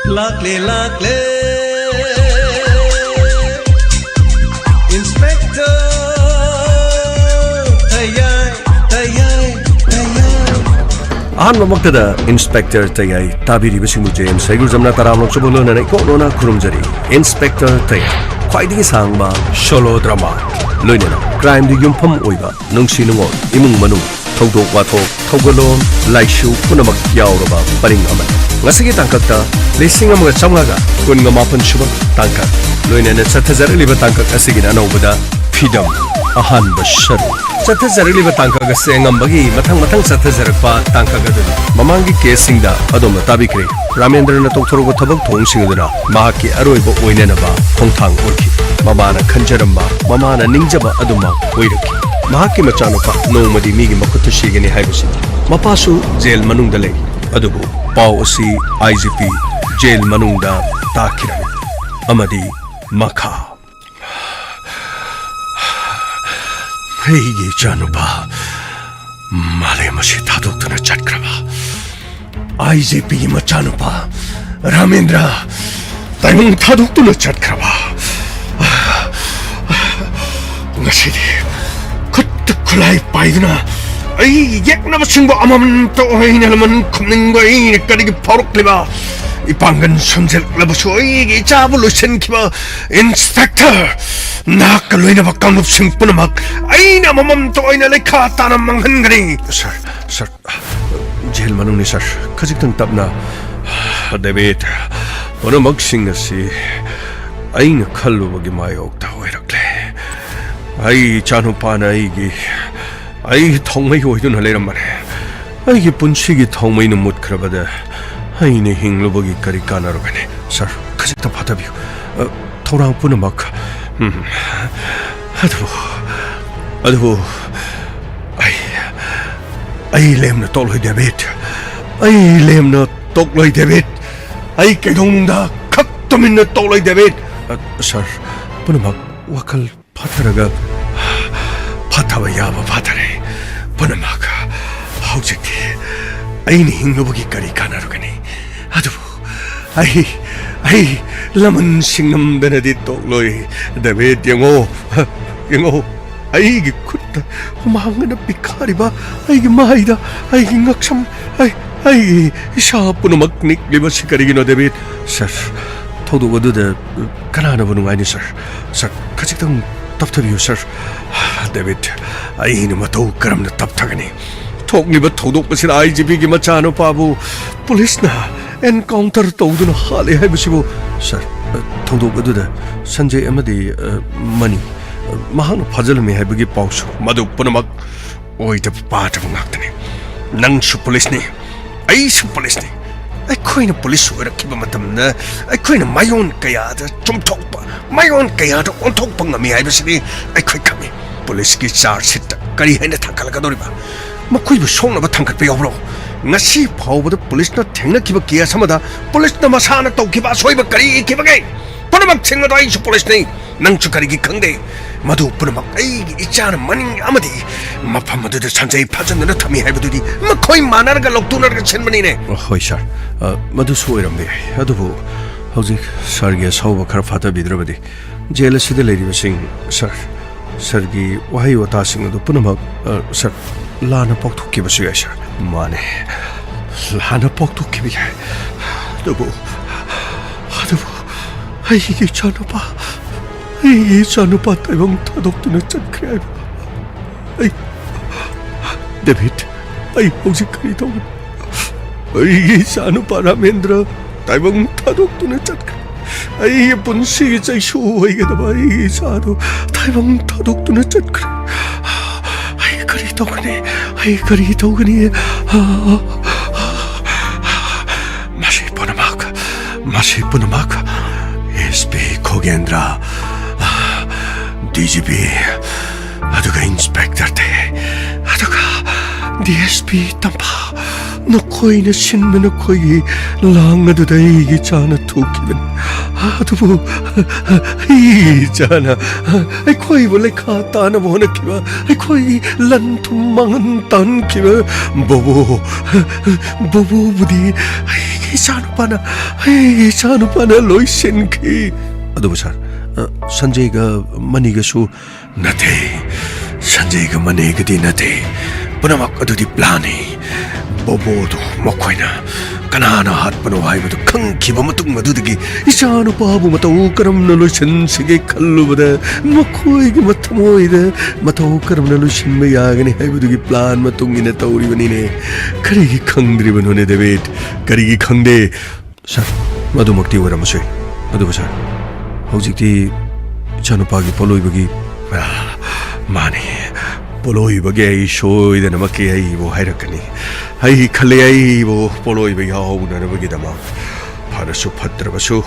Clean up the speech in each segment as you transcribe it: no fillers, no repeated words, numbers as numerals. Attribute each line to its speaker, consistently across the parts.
Speaker 1: Lakle Inspector
Speaker 2: Ahan mamaktada Inspector Tayay tabiri basing James Saygul jamna taramlok subulo na ikonona kurumjari Inspector Tayay khwaidigi sangba solo drama loinena crime di yumpham oiba nungsi nungol imung manung thogdok wathok thogalom laishu punamak yauraba paring ama ngasigi tangkakta lising amaga chamgaga kunga mapan shuba tangkak loinena chathazariliba tangkak asigina naubada freedom ahan bashar chathazariliba tangkak ase ngambagi mathang chathazarakpa tangkak aduna mamangi case singda adoma tabikre Ramendra na tokthorogo thabak thongsingaduna mahaki aroiba oinenaba khongthang orki mamana khanjaramba mamana ningjaba aduma oiraki mahaki machanupa nomadi migi makuttu shigani haibasi mapasu jail manungda lei adubu pau asi IGP jail manungda takirani amadi makha heigi chanupa male mashi thadoktuna chatkraba IGP machanupa Ramendra taimung thadoktuna chatkraba ngasidi khulai paiduna ai yakna basingbo amam to hoina laman khumningbo ai kadigi phorokliba ipangan sonjel labasu ai chabulu senkiba inspector nakaloina bakam singpunamak aina mamam to hoina lekha tanam manghangani sir jail manung ni sir khajiktan tapna David ponamak singasi aina khallubagi mayokta hoirakle ai chanupana ai thongmai hoiduna leiramane ai punchigi thongmai nu mutkrabada ai ne hinglubagi kari kanarogane sir khajikta phatabiu thorang punamak adu ai lemna tolhoi David ai lemna tokloi David ai kaidongda khaktaminna tolhoi David sir punamak wakal 파타라가 파타와 야바 파타레 보나마가 하우직티 아이니 잉로보기까지 가나로가니 아두부 아이 라만 싱남다나디 똑로이 다베 영오 아이기 굿다 마항나 비카리바 아이기 마이다 아이기 նակ참 아이 샤프노막 닉리바 시카리기노 데빗 서 토도거드데 가나나 보는 아니 서 가직당 답답이요 sir David 아이는 마토 그럼나 답답하니 톡리바 토독버신 IGP기 마차노 바부 폴리스나 엔카운터 토우드나 할에 해보시고 sir 토독어두다 산제 아마디 머니 마하노 파절미 해보기 pausu 마도 뿌나막 오이다 빠타부 낙더니 낭수 폴리스니 아이수 폴리스니 아이코이나 폴리스 오라키바 마탐나 아이코이나 마용 까야다 좀 톡바 마용 까야다 온톡바 ngami 하이버시니 아이코이 카미 폴리스기 차르시타 까리 해나 탕칼가도리바 마코이부 송나바 탕칼 빼어브로 ngasi 파우보다 폴리스나 탱나 기바 기야 사마다 폴리스나 마사나 또기바 소이바 까리 기바게 뿌나막 탱나도 아이수 폴리스니 낭추 까리기 강데 마도 뿌나막 아이 이짜는 마닝 아마디 마파마드들 산자이 파전느나 타미 하이버들이 마코이 마나르가 록두나르가 첸마니네 호이 샤 마두 소이람베 아두부 hꯧzik sargi sauba khar phata bidrabadi jail sida leriba sing sargi wahi wata sing adu punamak sar lana pokthukki basu ya sir mane lana pokthukki bi adubu ai chanupa taibang thadokduna chatkre ai David ai houzik kari tawg ai chanupa Ramendra taibang thadokduna chatkre ai punsi chaisu hoigedaba ai chado taibang thadokduna chatkre ai kari tawgani masi punamak SP Kogendra DGP aduga inspector te aduga DSP tampa 너코이나 신면 너코이 랑아도다이기 자나 토끼면 아두부 이 자나 코이 원래 카타나 보나 키와 코이 란툼망은 딴 키와 보보 부디 이 자누파나 로이센키 아두부 살 산제이가 마니가수 나테 산제이가 마니가디 나테 punamak adu di plani bobodo mokoina kanana hat pano haibadu khangkiba matung madudagi isanu babu matau karamna lo sensige khallubada mokoi gi mathamoida matau karamna lo sinme yagani haibadu gi plan matungina tauri banine karigi khangdri banone debet karigi khangde sir madumakti waramasoi madu sir hojikti chanupagi poloibagi mani ꯄꯣꯂꯣꯏꯕꯒꯤ ꯑꯩ ꯁꯣꯏꯗꯅꯃꯛꯀꯤ ꯑꯩꯕꯨ ꯍꯥꯏꯔꯛꯀꯅꯤ ꯑꯩ ꯈꯜꯂꯤ ꯑꯩꯕꯨ ꯄꯣꯂꯣꯏꯕ ꯌꯥꯎꯅꯅꯕꯒꯤꯗꯃꯛ ꯐꯔꯁꯨ ꯐꯠꯇ꯭ꯔꯕꯁꯨ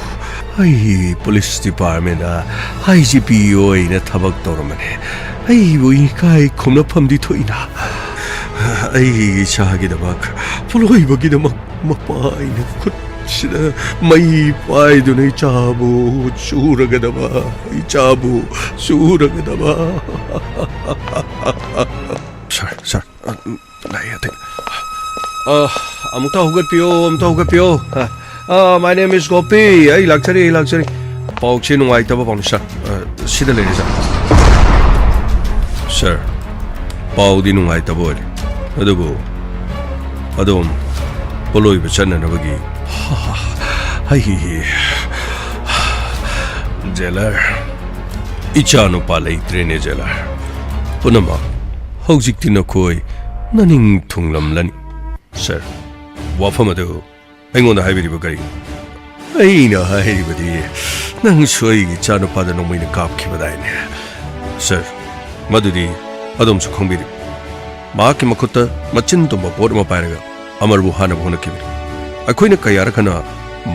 Speaker 2: ꯑꯩ police ꯗꯤꯄꯥꯔꯠꯃꯦꯟꯗ ꯑꯥꯏ ꯖꯤ ꯄꯤ ꯑꯣꯏꯅ ꯊꯕꯛ ꯇꯧꯔꯝꯕꯅꯤ ꯑꯩꯕꯨ ꯏꯀꯥꯏ ꯈꯨꯝꯅꯐꯝꯗꯤ ꯊꯣꯛꯏꯅ ꯑꯩꯒꯤ ꯏꯆꯥꯒꯤꯗꯃꯛ ꯄꯣꯂꯣꯏꯕꯒꯤꯗꯃꯛ ꯃꯄꯥꯏꯅ ꯈꯨꯠꯁꯤꯗ ꯃꯩ ꯄꯥꯏꯗꯨꯅ ꯏꯆꯥꯕꯨ ꯆꯨꯔꯒꯗꯕ ꯏꯆꯥꯕꯨ ꯆꯨꯔꯒꯗꯕ Sir, amuta hugatpiyo. My name is Gopi. Ay, luxury. Pauchi nungai taba pang sir. Sida lady sir. Sir, pau di nungai taba ori. Adugo, adom, poloy bachan na bagi. Ay, jailer. Ichano palay trene jailer. Punama. Hojikti nakoi naning thunglamlani sir wafam adu aingonda haibiriba gari aina haibadi nang soi gi chanu pada no moina kapkhibadaine sir madudi adom su khongbiri ma ki makutta machin to bor ma pairaga amarbu hana bhona kibiri akoina kayara kana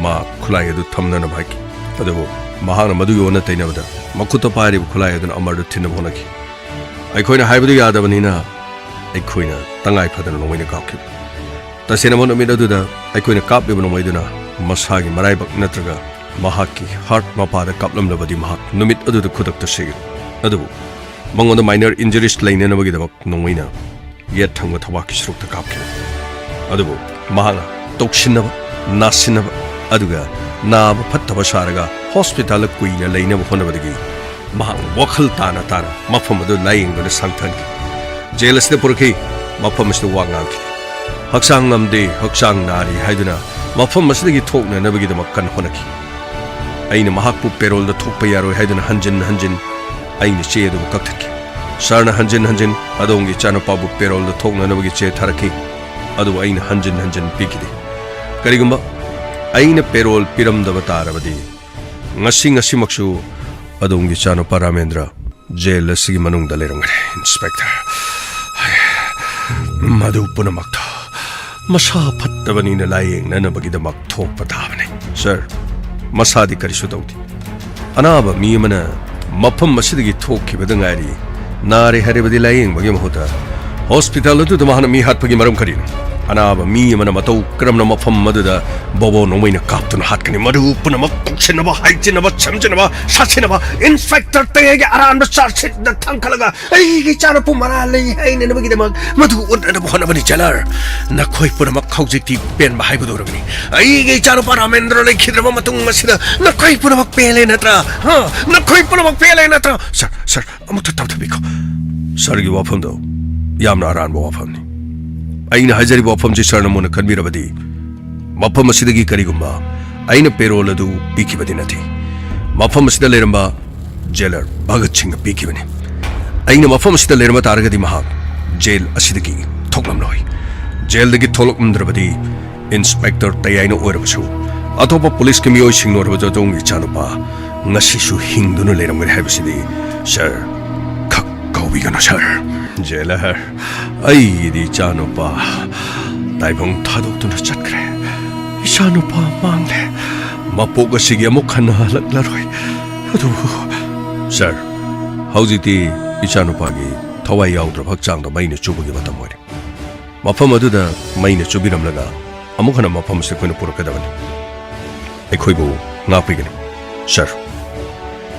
Speaker 2: ma khulai adu thamna na bhaki adu mahana madu yona tainabada makutta pairi khulai adu amardu thinna bhona ki ꯑꯩꯈꯣꯏꯅ ꯍꯥꯏꯕꯗꯨ ꯌꯥꯗꯕꯅꯤꯅ ꯑꯩꯈꯣꯏꯅ ꯇꯉꯥꯏ ꯐꯗꯅ ꯅꯣꯡꯃꯩꯅ ꯀꯥꯞꯈꯤ ꯇꯁꯦꯡꯅ ꯅꯨꯃꯤꯠ ꯑꯗꯨꯗ ꯑꯩꯈꯣꯏꯅ ꯀꯥꯞꯂꯤꯕ ꯅꯣꯡꯃꯩꯗꯨꯅ ꯃꯁꯥꯒꯤ ꯃꯔꯥꯏꯕꯛ ꯅꯠꯇ꯭ꯔꯒ ꯃꯍꯥꯛꯀꯤ ꯍꯥꯔꯠ ꯃꯄꯥꯗ ꯀꯥꯞꯂꯝꯂꯕꯗꯤ ꯃꯍꯥꯛ ꯅꯨꯃꯤꯠ ꯑꯗꯨꯗ ꯈꯨꯗꯛꯇ ꯁꯤꯒꯅꯤ ꯑꯗꯨꯕꯨ ꯃꯉꯣꯟꯗ ꯃꯥꯏꯅꯔ ꯏꯟꯖꯨꯔꯤꯁ ꯂꯩꯅꯅꯕꯒꯤꯗꯃꯛ ꯅꯣꯡꯃꯩꯅ ꯌꯦꯠ ꯊꯪꯕ ꯊꯕꯥꯛꯀꯤ ꯁꯔꯨꯛꯇ ꯀꯥꯞꯈꯤꯕ ꯑꯗꯨꯕꯨ ꯃꯍꯥꯛꯅ ꯇꯧꯁꯤꯟꯅꯕ ꯅꯥꯁꯤꯟꯅꯕ ꯑꯗꯨꯒ ꯅꯥꯕ ꯐꯠꯇꯕ ꯁꯥꯔꯒ ꯍꯣꯁꯄꯤꯇꯥꯜꯗ ꯀꯨꯏꯅ ꯂꯩꯅꯕ ꯍꯣꯠꯅꯕꯗꯒꯤ ꯃꯍꯥꯛ ꯋꯥꯈꯜ ꯇꯥꯅ ꯃꯐꯝ ꯑꯗꯨ ꯂꯥꯌꯦꯡꯕꯗ ꯁꯪꯊꯟꯈꯤ ꯖꯦꯜ ꯑꯁꯤꯗ ꯄꯨꯔꯛꯈꯤ ꯃꯐꯝ ꯑꯁꯤꯗ ꯋꯥ ꯉꯥꯡꯈꯤ ꯍꯛꯆꯥꯡ ꯉꯝꯗꯦ ꯍꯛꯆꯥꯡ ꯅꯥꯔꯤ ꯍꯥꯏꯗꯨꯅ ꯃꯐꯝ ꯑꯁꯤꯗꯒꯤ ꯊꯣꯛꯅꯅꯕꯒꯤꯗꯃꯛ ꯀꯟꯅ ꯍꯣꯠꯅꯈꯤ ꯑꯩꯅ ꯃꯍꯥꯛꯄꯨ ꯄꯦꯔꯣꯜꯗ ꯊꯣꯛꯄ ꯌꯥꯔꯣꯏ ꯍꯥꯏꯗꯨꯅ ꯍꯟꯖꯤꯟ ꯑꯩꯅ ꯆꯦ ꯑꯗꯨꯕꯨ ꯀꯛꯊꯠꯈꯤ ꯁꯔꯅ ꯍꯟꯖꯤꯟ ꯑꯗꯣꯝꯒꯤ ꯏꯆꯥꯅꯨꯄꯥꯕꯨ ꯄꯦꯔꯣꯜꯗ ꯊꯣꯛꯅꯅꯕꯒꯤ ꯆꯦ ꯊꯥꯔꯛꯈꯤ ꯑꯗꯨꯕꯨ ꯑꯩꯅ ꯍꯟꯖꯤꯟ ꯄꯤꯈꯤꯗꯦ ꯀꯔꯤꯒꯨꯝꯕ ꯑꯩꯅ ꯄꯦꯔꯣꯜ ꯄꯤꯔꯝꯗꯕ ꯇꯥꯔꯕꯗꯤ ꯉꯁꯤꯃꯛꯁꯨ ꯑꯗꯣꯝꯒꯤ ꯏꯆꯥꯅꯨꯄꯥ ꯔꯥꯃꯦꯟꯗ꯭ꯔ ꯖꯦꯜ ꯑꯁꯤꯒꯤ ꯃꯅꯨꯡꯗ ꯂꯩꯔꯝꯒꯅꯤ ꯏꯟꯁꯄꯦꯛꯇꯔ ꯃꯗꯨ ꯄꯨꯝꯅꯃꯛꯇ ꯃꯁꯥ ꯐꯠꯇꯕꯅꯤꯅ ꯂꯥꯌꯦꯡꯅꯅꯕꯒꯤꯗꯃꯛ ꯊꯣꯛꯄ ꯇꯥꯕꯅꯤ ꯁꯔ ꯃꯁꯥꯗꯤ ꯀꯔꯤꯁꯨ ꯇꯧꯗꯦ ꯑꯅꯥꯕ ꯃꯤ ꯑꯃꯅ ꯃꯐꯝ ꯑꯁꯤꯗꯒꯤ ꯊꯣꯛꯈꯤꯕꯗ ꯉꯥꯏꯔꯤ ꯅꯥꯔꯦ ꯍꯥꯏꯔꯕꯗꯤ ꯂꯥꯌꯦꯡꯕꯒꯤ ꯃꯍꯨꯠꯇ ꯍꯣꯁꯄꯤꯇꯥꯜ ꯑꯗꯨꯗ ꯃꯍꯥꯛꯅ ꯃꯤ ꯍꯥꯠꯄꯒꯤ ꯃꯔꯝ ꯀꯔꯤꯅꯣ ꯑꯅꯥꯕ ꯃꯤ ꯑꯃꯅ ꯃꯇꯧ ꯀꯔꯝꯅ ꯃꯐꯝ ꯑꯗꯨꯗ ꯕꯣꯕꯣ ꯅꯣꯡꯃꯩꯅ ꯀꯥꯞꯇꯨꯅ ꯍꯥꯠꯀꯅꯤ ꯃꯗꯨ ꯄꯨꯝꯅꯃꯛ ꯀꯣꯛꯁꯤꯟꯅꯕ ꯍꯥꯏꯖꯤꯟꯅꯕ ꯁꯝꯖꯤꯟꯅꯕ ꯁꯥꯁꯤꯟꯅꯕ ꯏꯟꯁꯄꯦꯛꯇꯔ ꯇꯌꯦꯒꯤ ꯑꯔꯥꯟꯕ ꯆꯥꯔꯖꯁꯤꯠꯇ ꯊꯥꯡꯀꯠꯂꯒ ꯑꯩꯒꯤ ꯏꯆꯥꯅꯨꯄꯥ ꯃꯔꯥꯜ ꯂꯩ ꯍꯥꯏꯅꯅꯕꯒꯤꯗꯃꯛ ꯃꯗꯨ ꯎꯠꯅꯅꯕ ꯍꯣꯠꯅꯕꯅꯤ ꯖꯦꯂꯔ ꯅꯈꯣꯏ ꯄꯨꯝꯅꯃꯛ ꯍꯧꯖꯤꯛꯇꯤ ꯄꯦꯟꯕ ꯍꯥꯏꯕꯗꯨ ꯑꯣꯏꯔꯕꯅꯤ ꯑꯩꯒꯤ ꯏꯆꯥꯅꯨꯄꯥ ꯔꯥꯃꯦꯟꯗ꯭ꯔ ꯂꯩꯈꯤꯗ꯭ꯔꯕ ꯃꯇꯨꯡ ꯑꯁꯤꯗ ꯅꯈꯣꯏ ꯄꯨꯝꯅꯃꯛ ꯄꯦꯜꯂꯦ ꯅꯠꯇ꯭ꯔꯥ ꯅꯈꯣꯏ ꯄꯨꯝꯅꯃꯛ ꯄꯦꯜꯂꯦ ꯅꯠꯇ꯭ꯔꯥ ꯁꯔ ꯑꯃꯨꯛꯇ ꯇꯧꯊꯕꯤꯈꯣ ꯁꯔꯒꯤ ꯋꯥꯐꯝꯗꯣ ꯌꯥꯝꯅ ꯑꯔꯥꯟꯕ ꯋꯥꯐꯝꯅꯤ ꯑꯩꯅ ꯍꯥꯏꯖꯔꯤꯕ ꯋꯥꯐꯝꯁꯤ ꯁꯔꯅ ꯃꯨꯟꯅ ꯈꯟꯕꯤꯔꯕꯗꯤ ꯃꯐꯝ ꯑꯁꯤꯗꯒꯤ ꯀꯔꯤꯒꯨꯝꯕ ꯑꯩꯅ ꯄꯦꯔꯣꯜ ꯑꯗꯨ ꯄꯤꯈꯤꯕꯗꯤ ꯅꯠꯇꯦ ꯃꯐꯝ ꯑꯁꯤꯗ ꯂꯩꯔꯝꯕ ꯖꯦꯂꯔ ꯚꯒꯠ ꯁꯤꯡꯅ ꯄꯤꯈꯤꯕꯅꯤ ꯑꯩꯅ ꯃꯐꯝ ꯑꯁꯤꯗ ꯂꯩꯔꯝꯕ ꯇꯥꯔꯒꯗꯤ ꯃꯍꯥꯛ ꯖꯦꯜ ꯑꯁꯤꯗꯒꯤ ꯊꯣꯛꯂꯝꯂꯣꯏ ꯖꯦꯜꯗꯒꯤ ꯊꯣꯛꯂꯛꯂꯝꯗ꯭ꯔꯕꯗꯤ ꯏꯟꯁꯄꯦꯛꯇꯔ ꯇꯌꯥꯏꯅ ꯑꯣꯏꯔꯕꯁꯨ ꯑꯇꯣꯞꯄ ꯄꯨꯂꯤꯁꯀꯤ ꯃꯤꯑꯣꯏꯁꯤꯡꯅ ꯑꯣꯏꯔꯕꯁꯨ ꯑꯗꯣꯝꯒꯤ ꯏꯆꯥꯅꯨꯄꯥ ꯉꯁꯤꯁꯨ ꯍꯤꯡꯗꯨꯅ ꯂꯩꯔꯝꯒꯅꯤ ꯍꯥꯏꯕꯁꯤꯗꯤ ꯁꯔ ꯈꯛ ꯀꯥꯎꯕꯤꯒꯅꯨ ꯁꯔ ꯖꯦꯂꯔ ꯑꯩꯒꯤꯗꯤ ꯏꯆꯥꯅꯨꯄꯥ ꯇꯥꯏꯕꯪ ꯊꯥꯗꯣꯛꯇꯨꯅ ꯆꯠꯈ꯭ꯔꯦ ꯏꯆꯥꯅꯨꯄꯥ ꯃꯥꯡꯂꯦ ꯃꯄꯣꯛ ꯑꯁꯤꯒꯤ ꯑꯃꯨꯛ ꯍꯟꯅ ꯍꯜꯂꯛꯂꯔꯣꯏ ꯑꯗꯨꯕꯨ ꯁꯔ ꯍꯧꯖꯤꯛꯇꯤ ꯏꯆꯥꯅꯨꯄꯥꯒꯤ ꯊꯋꯥꯏ ꯌꯥꯎꯗ꯭ꯔꯕ ꯍꯛꯆꯥꯡꯗ ꯃꯩꯅ ꯆꯨꯕꯒꯤ ꯃꯇꯝ ꯑꯣꯏꯔꯦ ꯃꯐꯝ ꯑꯗꯨꯗ ꯃꯩꯅ ꯆꯨꯕꯤꯔꯝꯂꯒ ꯑꯃꯨꯛ ꯍꯟꯅ ꯃꯐꯝ ꯑꯁꯤꯗ ꯑꯩꯈꯣꯏꯅ ꯄꯨꯔꯛꯀꯗꯕꯅꯤ ꯑꯩꯈꯣꯏꯕꯨ ꯉꯥꯛꯄꯤꯒꯅꯤ ꯁꯥꯔ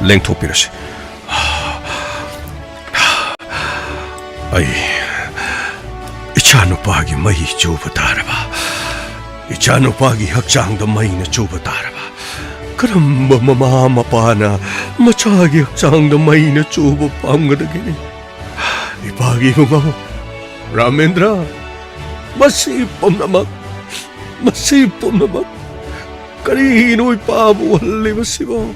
Speaker 2: ꯂꯦꯡꯊꯣꯛꯄꯤꯔꯁꯤ ꯑꯩ 이찬오빠기 마이 쭈부 따라봐 이찬오빠기 학장도 마이나 쭈부 따라봐 그럼 뭐 마마빠나 마차기 학장도 마이나 쭈부 빵거르게니 이 바기 뭔가 라멘드라 마시 뽐나막 마시 뽐나막 까리노이 바보 할리 마시고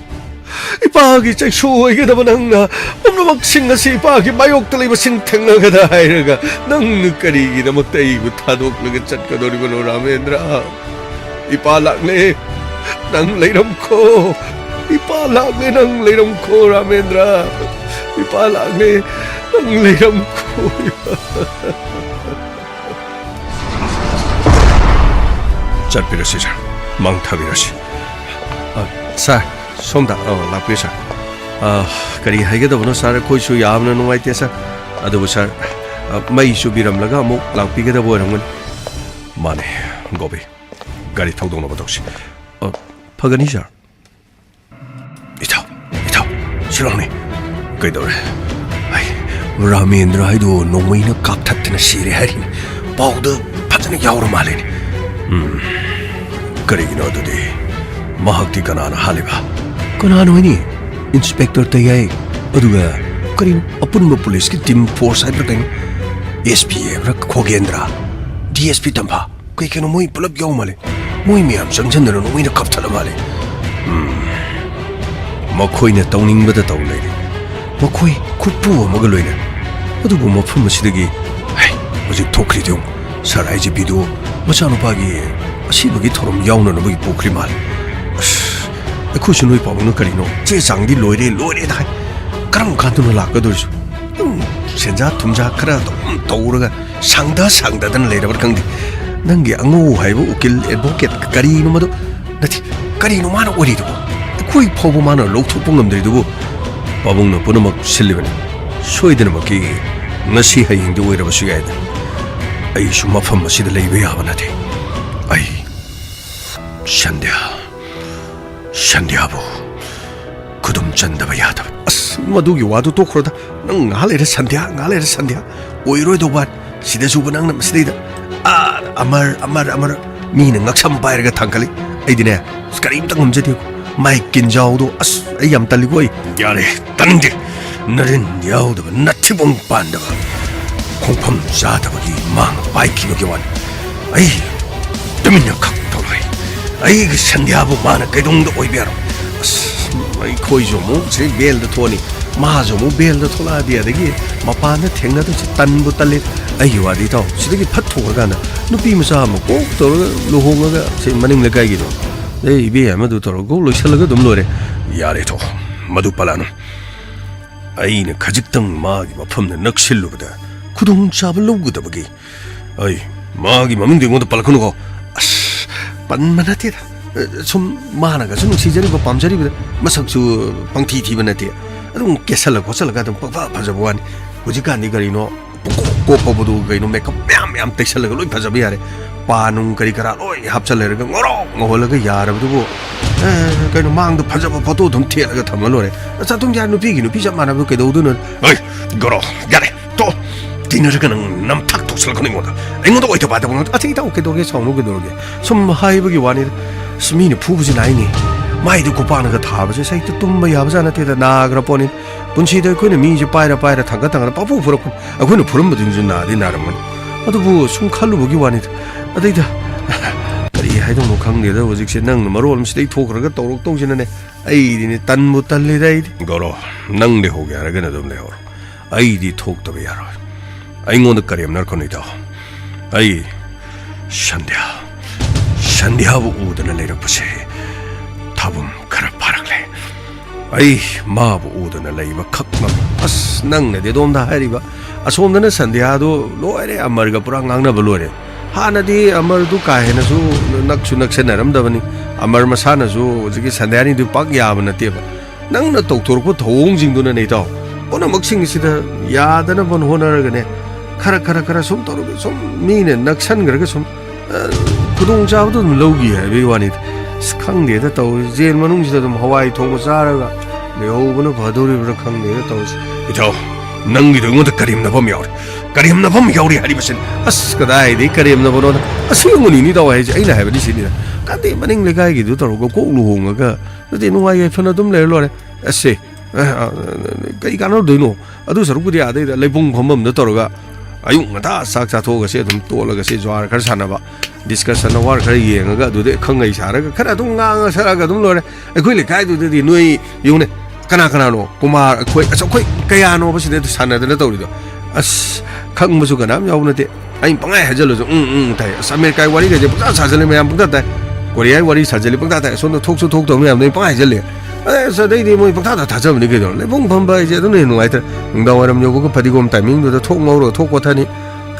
Speaker 2: 이빠기 짝 쇼이게 다보낭나 엄마막 싱가시 이빠기 마욕들이고 싱탱나가다 하이르가 능 느까리기나 먹다 이고 타독르가 짠까 노리고 노라면드라 이빠락네 낭 레이럼코 이빠락네 낭 레이럼코 라면드라 이빠락네 낭 레이럼코 짠비라시 자 망타비라시 쌀 ꯁꯣꯝꯗ ꯂꯥꯛꯄꯤꯌꯨ ꯁꯥꯔ ꯀꯔꯤ ꯍꯥꯏꯒꯗꯕꯅꯣ ꯁꯥꯔ ꯑꯩꯈꯣꯏꯁꯨ ꯌꯥꯝꯅ ꯅꯨꯡꯉꯥꯏꯇꯦ ꯁꯥꯔ ꯑꯗꯨꯕꯨ ꯁꯥꯔ ꯃꯩ ꯆꯨꯕꯤꯔꯝꯂꯒ ꯑꯃꯨꯛ ꯂꯥꯛꯄꯤꯒꯗꯕ ꯑꯣꯏꯔꯝꯒꯅꯤ ꯃꯥꯅꯦ ꯒꯣꯕꯤ ꯒꯥꯔꯤ ꯊꯧꯗꯣꯛꯅꯕ ꯇꯧꯁꯤ ꯐꯒꯅꯤ ꯁꯥꯔ 이타오 실랑네 ꯀꯩꯗꯧꯔꯦ ꯑꯩ ꯔꯥꯃꯦꯟꯗ꯭ꯔ ꯍꯥꯏꯗꯣ ꯅꯣꯡꯃꯩꯅ ꯀꯥꯞꯊꯠꯇꯅ ꯁꯤꯔꯦ ꯍꯥꯏꯔꯤꯅꯤ ꯄꯥꯎꯗ ꯐꯖꯅ ꯌꯥꯎꯔ ꯃꯥꯜꯂꯦꯅꯦ ꯀꯔꯤꯒꯤꯅꯣ ꯑꯗꯨꯗꯤ ꯃꯍꯥꯛꯇꯤ ꯀꯅꯥꯅ ꯍꯥꯜꯂꯤꯕ ꯀꯅꯥꯅꯣ ꯍꯥꯏꯅꯤ ꯏꯟꯁꯄꯦꯛꯇꯔ ꯇꯌꯥꯏ ꯑꯗꯨꯒ ꯀꯔꯤꯅꯣ ꯑꯄꯨꯟꯕ ꯄꯨꯂꯤꯁꯀꯤ ꯇꯤꯝ ꯐꯣꯔꯁ ꯍꯥꯏꯕ꯭ꯔꯥ ꯀꯩꯅꯣ SP ꯍꯥꯏꯕ꯭ꯔꯥ ꯈꯣꯒꯦꯟꯗ꯭ꯔ DSP ꯇꯝꯐꯥ ꯀꯩꯅꯣ ꯃꯣꯏ ꯄꯨꯂꯞ ꯌꯥꯎ ꯃꯥꯜꯂꯦ ꯃꯣꯏ ꯃꯌꯥꯝ ꯆꯪꯁꯤꯟꯗꯅ ꯅꯣꯡꯃꯩꯅ ꯀꯥꯞꯊꯠꯂ ꯃꯥꯜꯂꯦ ꯃꯈꯣꯏꯅ ꯇꯧꯅꯤꯡꯕꯗ ꯇꯧ ꯂꯩꯔꯦ ꯃꯈꯣꯏ ꯈꯨꯠꯄꯨ ꯑꯃꯒ ꯂꯣꯏꯅ ꯑꯗꯨꯕꯨ ꯃꯐꯝ ꯑꯁꯤꯗꯒꯤ ꯍꯧꯖꯤꯛ ꯊꯣꯛꯈ꯭ꯔꯤꯗꯣ ꯁꯥꯔ IGPꯗꯨ ꯃꯆꯥꯅꯨꯄꯥꯒꯤ ꯑꯁꯤꯕꯒꯤ ꯊꯧꯔꯝ ꯌꯥꯎꯅꯅꯕꯒꯤ ꯄꯣꯛꯈ꯭ꯔꯤ ꯃꯥꯜꯂꯦ ꯑꯩꯈꯣꯏꯁꯨ ꯅꯣꯏ ꯄꯥꯕꯨꯡꯅ ꯀꯔꯤꯅꯣ ꯆꯦ ꯆꯥꯡꯗꯤ ꯂꯣꯏꯔꯦꯗ ꯍꯥꯏ ꯀꯔꯝ ꯀꯥꯟꯗꯅꯣ ꯂꯥꯛꯀꯗꯣꯏꯁꯨ ꯁꯦꯟꯖꯥ ꯊꯨꯝꯖꯥ ꯈꯔ ꯑꯗꯨꯝ ꯇꯧꯔꯒ ꯁꯥꯡꯗꯗꯅ ꯂꯩꯔꯕ꯭ꯔꯥ ꯈꯪꯗꯦ ꯅꯪꯒꯤ ꯑꯉꯧ ꯍꯥꯏꯕ ꯎꯀꯤꯜ ꯑꯦꯗꯚꯣꯀꯦꯠ ꯀꯔꯤꯅꯣ ꯃꯗꯨ ꯅꯠꯇꯦ ꯀꯔꯤꯅꯣ ꯃꯥꯅ ꯑꯣꯏꯔꯤꯗꯨꯕꯨ ꯑꯩꯈꯣꯏ ꯐꯥꯎꯕ ꯃꯥꯅ ꯂꯧꯊꯣꯛꯄ ꯉꯝꯗ꯭ꯔꯤꯗꯨꯕꯨ ꯄꯥꯕꯨꯡꯅ ꯄꯨꯝꯅꯃꯛ ꯁꯤꯜꯂꯤꯕꯅꯤ ꯁꯣꯏꯗꯅꯃꯛꯀꯤ ꯉꯁꯤ ꯍꯌꯦꯡꯗꯤ ꯑꯣꯏꯔꯕꯁꯨ ꯌꯥꯏꯗ ꯑꯩꯁꯨ ꯃꯐꯝ ꯑꯁꯤꯗ ꯂꯩꯕ ꯌꯥꯕ ꯅꯠꯇꯦ ꯑꯩ ꯁꯟꯙ꯭ꯌꯥꯕꯨ ꯈꯨꯗꯨꯝ ꯆꯟꯗꯕ ꯌꯥꯗꯕ ꯑꯁ ꯃꯗꯨꯒꯤ ꯋꯥꯗꯨ ꯇꯣꯛꯈ꯭ꯔꯣꯗ ꯅꯪ ꯉꯥꯏꯍꯥꯛ ꯂꯩꯔ ꯁꯟꯙ꯭ꯌꯥ ꯑꯣꯏꯔꯣꯏꯗꯧꯕ ꯁꯤꯗꯁꯨꯕ ꯅꯪꯅ ꯃꯁꯤꯗꯩꯗ ꯑꯃꯔ ꯃꯤꯅ ꯉꯛꯁꯝ ꯄꯥꯏꯔꯒ ꯊꯥꯡꯒꯠꯂꯤ ꯑꯩꯗꯤꯅꯦ ꯀꯔꯤꯝꯇ ꯉꯝꯖꯗꯦ ꯃꯥꯏ ꯀꯤꯟꯖꯥꯎꯗꯣ ꯑꯁ ꯑꯩ ꯌꯥꯝ ꯇꯜꯂꯤꯀꯣ ꯑꯩ ꯌꯥꯔꯦ ꯇꯟꯗꯦ ꯅꯔꯤꯟ ꯌꯥꯎꯗꯕ ꯅꯊꯤꯕꯣꯡ ꯄꯥꯟꯗꯕ ꯈꯣꯡꯐꯝ ꯆꯥꯗꯕꯒꯤ ꯃꯥꯡ ꯄꯥꯏꯈꯤꯕꯒꯤ ꯋꯥꯅꯤ ꯑꯩ ꯇꯨꯃꯤꯟꯅ ꯈꯛ ꯊꯣꯛꯂꯛꯏ ꯑꯩꯒꯤ ꯁꯟꯙ꯭ꯌꯥꯕꯨ ꯃꯥꯅ ꯀꯩꯗꯧꯅꯨꯡꯗ ꯑꯣꯏꯕ ꯌꯥꯔꯣꯏ ꯑꯁ ꯑꯩꯈꯣꯏꯁꯨ ꯑꯃꯨꯛ ꯁꯤ ꯕꯦꯜꯗ ꯊꯣꯛꯑꯅꯤ ꯃꯥꯁꯨ ꯑꯃꯨꯛ ꯕꯦꯜꯗ ꯊꯣꯛꯂꯛꯑꯗꯤ ꯑꯗꯒꯤ ꯃꯄꯥꯟꯗ ꯊꯦꯡꯅꯗꯣꯏꯁꯤ ꯇꯟꯕꯨ ꯇꯜꯂꯤ ꯑꯩꯒꯤ ꯋꯥꯗꯤ ꯏꯇꯥꯎ ꯁꯤꯗꯒꯤ ꯐꯠ ꯊꯣꯛꯈ꯭ꯔꯀꯥꯟꯗ ꯅꯨꯄꯤ ꯃꯆꯥ ꯑꯃ ꯀꯣꯛ ꯇꯧꯔꯒ ꯂꯨꯍꯣꯡꯉꯒ ꯁꯤ ꯃꯅꯤꯡ ꯂꯩꯀꯥꯏꯒꯤꯗꯣ ꯑꯩ ꯏꯕꯦ ꯑꯃꯗꯨ ꯇꯧꯔꯒ ꯀꯣꯛ ꯂꯣꯏꯁꯤꯜꯂꯒ ꯑꯗꯨꯝ ꯂꯣꯏꯔꯦ ꯌꯥꯔꯦ ꯊꯣ ꯃꯗꯨ ꯄꯜꯂꯛꯑꯅꯨ ꯑꯩꯅ ꯈꯖꯤꯛꯇꯪ ꯃꯥꯒꯤ ꯃꯐꯝꯗ ꯅꯛꯁꯤꯜꯂꯨꯕꯗ ꯈꯨꯗꯣꯡꯆꯥꯕ ꯂꯧꯒꯗꯕꯒꯤ ꯑꯩ ꯃꯥꯒꯤ ꯃꯃꯤꯡꯗꯨ ꯑꯩꯉꯣꯟꯗ ꯄꯜꯂꯛꯀꯅꯨꯀꯣ ꯑꯁ ꯄꯟꯕ ꯅꯠꯇꯦꯗ ꯁꯨꯝ ꯃꯥꯅꯒꯁꯨ ꯅꯨꯡꯁꯤꯖꯔꯤꯕ ꯄꯥꯝꯖꯔꯤꯕꯗ ꯃꯁꯛꯁꯨ ꯄꯪꯊꯤ ꯊꯤꯕ ꯅꯠꯇꯦ ꯑꯗꯨꯝ ꯀꯦꯁꯜꯂ ꯈꯣꯠꯆꯜꯂꯒ ꯑꯗꯨꯝ ꯄꯪꯐ ꯐꯖꯕ ꯋꯥꯅꯤ ꯍꯧꯖꯤꯛꯀꯥꯟꯗꯤ ꯀꯔꯤꯅꯣ ꯀꯣꯛꯄꯕꯨꯗꯨ ꯀꯩꯅꯣ ꯃꯦꯀꯞ ꯃꯌꯥꯝ ꯇꯩꯁꯜꯂꯒ ꯂꯣꯏ ꯐꯖꯕ ꯌꯥꯔꯦ ꯄꯥ ꯅꯨꯡ ꯀꯔꯤ ꯀꯔꯥ ꯂꯣꯏ ꯍꯥꯞꯆꯜꯂꯔꯒ ꯉꯧꯔꯣꯛ ꯉꯧꯍꯜꯂꯒ ꯌꯥꯔꯕꯗꯨꯕꯨ ꯀꯩꯅꯣ ꯃꯥꯡꯗ ꯐꯖꯕ ꯐꯣꯇꯣ ꯑꯗꯨꯝ ꯊꯦꯠꯂꯒ ꯊꯝꯃ ꯂꯣꯏꯔꯦ ꯆꯥꯠꯇꯨꯡ ꯌꯥ ꯅꯨꯄꯤꯒꯤ ꯅꯨꯄꯤ ꯆꯞ ꯃꯥꯟꯅꯕꯗꯨ ꯀꯩꯗꯧꯗꯣꯏꯅꯣ ꯍꯣꯏ ꯒꯣꯔꯣ ꯌꯥꯔꯦ ꯇꯣ ꯇꯤꯟꯅꯔꯒ ꯅꯪ ꯅꯝꯊꯥꯛ ꯇꯧꯁꯜꯂꯛꯀꯅꯨ ꯑꯩꯉꯣꯟꯗ ꯑꯣꯏꯊꯕ ꯄꯥꯗꯕ ꯉꯥꯛꯇ ꯑꯇꯩ ꯇꯧ ꯀꯩꯗꯧꯔꯒꯦ ꯁꯥꯎꯅꯨ ꯀꯩꯗꯧꯔꯒꯦ ꯁꯨꯝ ꯍꯥꯏꯕꯒꯤ ꯋꯥꯅꯤꯗ ꯃꯤꯅ ꯐꯨꯕꯁꯤ ꯅꯥꯏꯅꯤ ꯃꯥꯏꯗ ꯈꯨꯄꯥꯛꯅꯒ ꯊꯥꯕꯁꯦ ꯁꯩꯇ ꯇꯨꯝꯕ ꯌꯥꯕꯖꯥꯠ ꯅꯠꯇꯦꯗ ꯅꯥꯈ꯭ꯔ ꯄꯣꯠꯅꯤ ꯄꯨꯟꯁꯤꯗ ꯑꯩꯈꯣꯏꯅ ꯃꯤꯁꯦ ꯄꯥꯏꯔ ꯊꯥꯡꯒꯠ ꯄꯥꯐꯨ ꯐꯨꯔꯛꯄꯅꯤ ꯑꯩꯈꯣꯏꯅ ꯐꯨꯔꯝꯕꯗꯨꯁꯨ ꯅꯥꯗꯤ ꯅꯥꯔꯝꯒꯅꯤ ꯑꯗꯨꯕꯨ ꯁꯨꯝ ꯈꯜꯂꯨꯕꯒꯤ ꯋꯥꯅꯤꯗ ꯑꯗꯩꯗ ꯀꯔꯤ ꯍꯥꯏꯗꯧꯅꯣ ꯈꯪꯗꯦꯗ ꯍꯧꯖꯤꯛꯁꯦ ꯅꯪꯅ ꯃꯔꯣꯜ ꯑꯃ ꯁꯤꯗꯩ ꯊꯣꯛꯈ꯭ꯔꯒ ꯇꯧꯔꯛꯇꯧꯁꯤꯅꯅꯦ ꯑꯩꯗꯤꯅꯦ ꯇꯟꯕꯨ ꯇꯜꯂꯤꯗ ꯑꯩꯗꯤ ꯒꯧꯔꯣ ꯅꯪ ꯂꯩꯍꯧꯒꯦ ꯍꯥꯏꯔꯒꯅ ꯑꯗꯨꯝ ꯂꯩꯍꯧꯔꯣ ꯑꯩꯗꯤ ꯊꯣꯛꯇꯕ ꯌꯥꯔꯣꯏ ꯑꯩꯉꯣꯟꯗ ꯀꯔꯦꯝꯅꯔꯛꯀꯅꯨ ꯏꯇꯥꯎ ꯑꯩ ꯁꯟꯙ꯭ꯌꯥꯕꯨ ꯎꯗꯅ ꯂꯩꯔꯛꯄꯁꯦ ꯊꯥꯕꯨꯝ ꯈꯔ ꯐꯥꯔꯛꯂꯦ ꯑꯩ ꯃꯥꯕꯨ ꯎꯗꯅ ꯂꯩꯕ ꯈꯛ ꯉꯝꯃꯤ ꯑꯁ ꯅꯪꯅꯗꯤ ꯑꯗꯣꯝꯗ ꯍꯥꯏꯔꯤꯕ ꯑꯁꯣꯝꯗꯅ ꯁꯟꯙ꯭ꯌꯥꯗꯣ ꯂꯣꯏꯔꯦ ꯑꯃꯔꯒ ꯄꯨꯔꯥ ꯉꯥꯡꯅꯕ ꯂꯣꯏꯔꯦ ꯍꯥꯟꯅꯗꯤ ꯑꯃꯔꯗꯨ ꯀꯥ ꯍꯦꯟꯅꯁꯨ ꯅꯛꯁꯟꯅꯔꯝꯗꯕꯅꯤ ꯑꯃꯔ ꯃꯁꯥꯅꯁꯨ ꯍꯧꯖꯤꯛꯀꯤ ꯁꯟꯙ꯭ꯌꯥꯅꯤꯗꯨ ꯄꯥꯛ ꯌꯥꯕ ꯅꯠꯇꯦꯕ ꯅꯪꯅ ꯇꯧꯊꯣꯔꯛꯄ ꯊꯧꯑꯣꯡꯁꯤꯡꯗꯨꯅꯅꯦ ꯏꯇꯥꯎ ꯄꯨꯝꯅꯃꯛꯁꯤꯡ ꯑꯁꯤꯗ ꯌꯥꯗꯅꯕ ꯍꯣꯠꯅꯔꯒꯅꯦ खरा सुम तौर सुम मीने नक्सन सुम खुदों चाबदो लौगी है वानी खंगदे तौर जेल मनुंग हवाई थोंग चारगा लेहौबनो फदोरिब्रा खंगदे तौर इथौ नंगी दोंगोद करीमनफम याउरी करीमनफम याउरी हारिबसिन अस कदाइदि करीमनफनो असुंगुनी दाव हाइजे अइना हाइबदि सिनिना कादे मनिंग लेगाइगी दु तौरगो कोक लुहोंगगा नदि नुवाइ फना दुम ले लोरे असे कई कानो दोइनो अदु सरुकुदि आदे Lebong फमम the तौरगा अयुं ngata sak cha thoga se dum tolaga se jwar khar sanaba discussion war khar yenga du de khangai saraga khara dum nga saraga dum lore akhoi le kai du de noi yune kana no kumar akhoi akhoi kaya no ba se de sanada na tawri do as khang musu kana yaw na te ai pangai hajalo so tai samer kai wari ge pura sajale me am pura tai korea wari sajale pura tai so no thok do me am nei pangai jale so dei di moi pura ta jam ni ge do le bong pham ba je do ne no ai ta ngda waram yo ko padigom timing do thok ngau ro thok ko thani